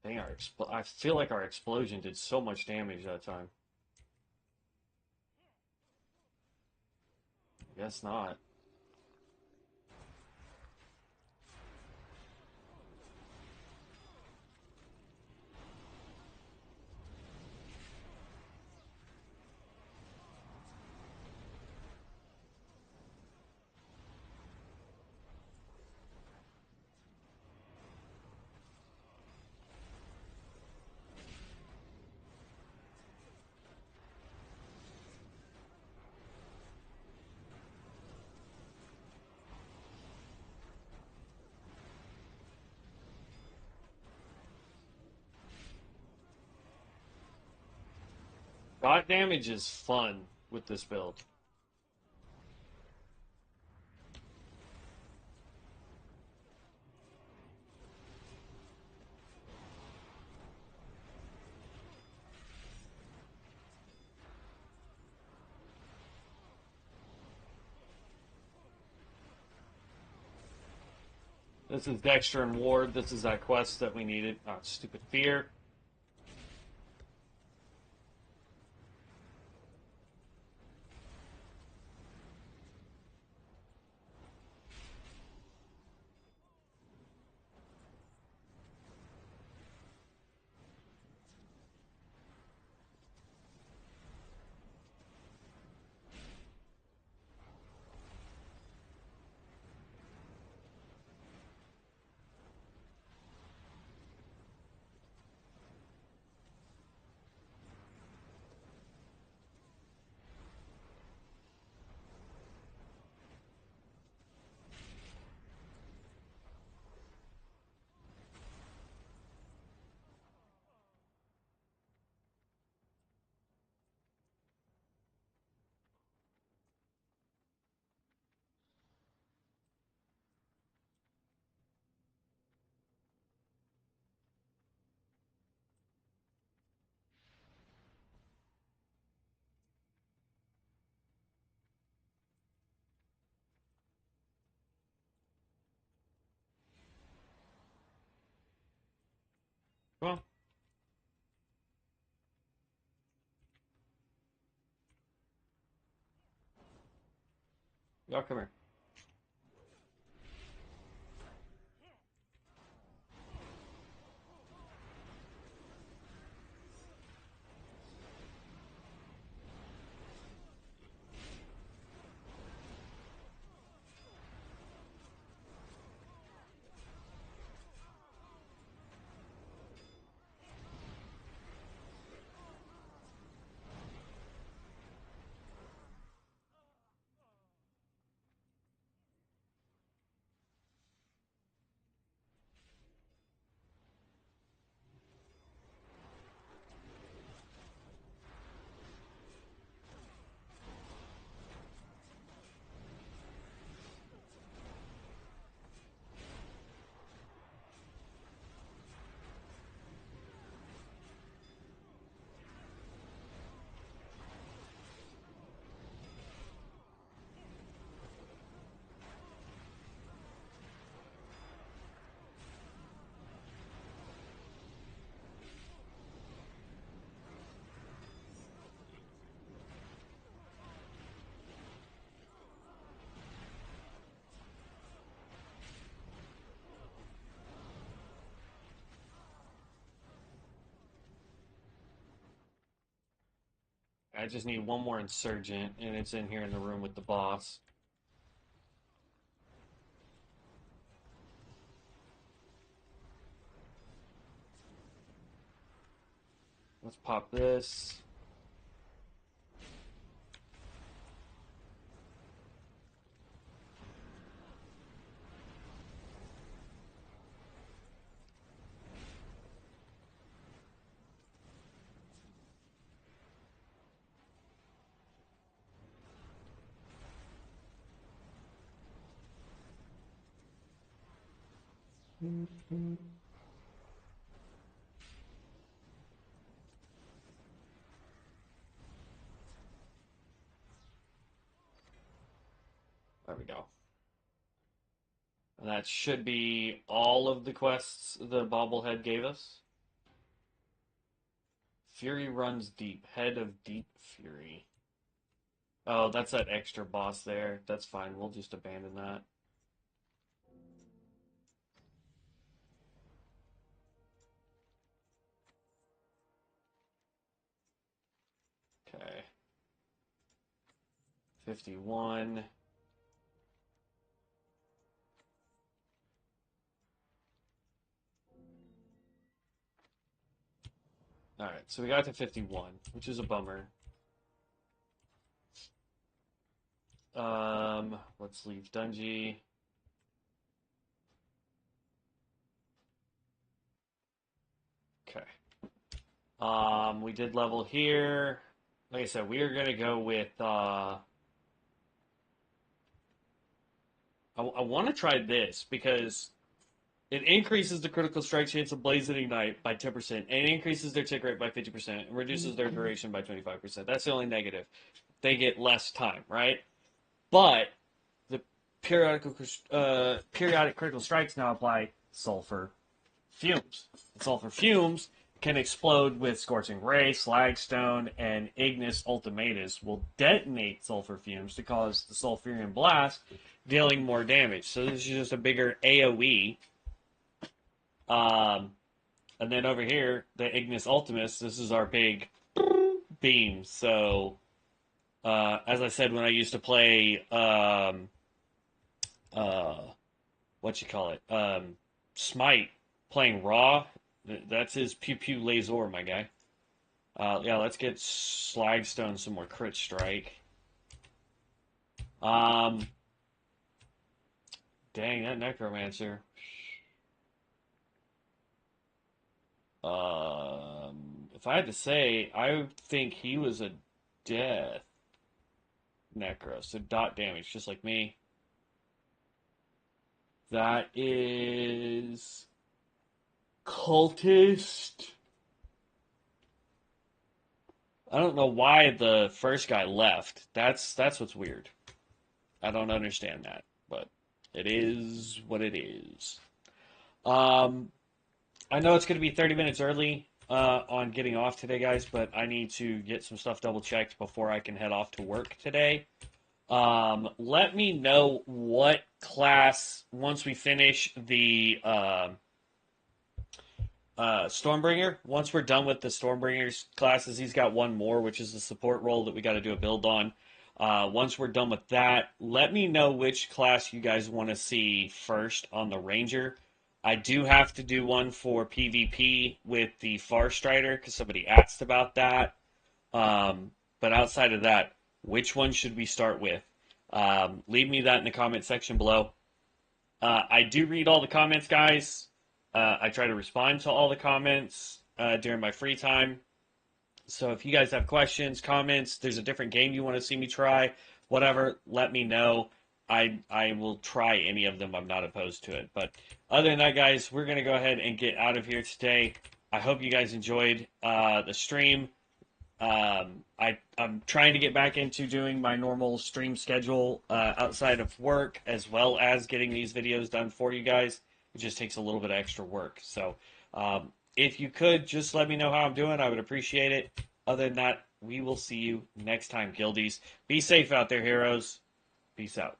Dang, I feel like our explosion did so much damage that time. Guess not. God damage is fun with this build. This is Dexter and Ward. This is that quest that we needed. Oh, stupid fear. Come on. Y'all come here. I just need one more insurgent, and it's in here in the room with the boss. Let's pop this. There we go. And that should be all of the quests the bobblehead gave us. Fury runs deep. Head of Deep Fury. Oh, that's that extra boss there. That's fine. We'll just abandon that. Okay. 51. Alright, so we got to 51, which is a bummer. Let's leave Dungy. Okay. We did level here. Like I said, we are gonna go with I want to try this because it increases the critical strike chance of Blaze and Ignite by 10%, and increases their tick rate by 50%, and reduces their duration by 25%. That's the only negative. They get less time, right? But the periodic critical strikes now apply sulfur fumes. And sulfur fumes can explode with Scorching Ray, Slagstone, and Ignis Ultimatus will detonate sulfur fumes to cause the Sulfurian Blast, dealing more damage. So this is just a bigger AoE. And then over here, the Ignis Ultimus, this is our big beam. So, as I said, when I used to play, Smite, playing Raw, that's his Pew Pew Laser, my guy. Yeah, let's get Slagstone some more crit strike. Dang, that Necromancer. If I had to say, I think he was a death Necro, so dot damage, just like me. That is Cultist. I don't know why the first guy left. That's what's weird. I don't understand that, but it is what it is. I know it's going to be 30 minutes early on getting off today, guys, but I need to get some stuff double-checked before I can head off to work today. Let me know what class, once we finish the Stormbringer, once we're done with the Stormbringer's classes, he's got one more, which is the support role that we got to do a build on. Once we're done with that, let me know which class you guys want to see first on the Ranger. I do have to do one for PvP with the Farstrider because somebody asked about that. But outside of that, which one should we start with? Leave me that in the comment section below. I do read all the comments, guys. I try to respond to all the comments during my free time. So if you guys have questions, comments, there's a different game you want to see me try, whatever, let me know. I will try any of them. I'm not opposed to it. But other than that, guys, we're going to go ahead and get out of here today. I hope you guys enjoyed the stream. I'm trying to get back into doing my normal stream schedule outside of work, as well as getting these videos done for you guys. It just takes a little bit of extra work. So if you could, just let me know how I'm doing. I would appreciate it. Other than that, we will see you next time, Guildies. Be safe out there, heroes. Peace out.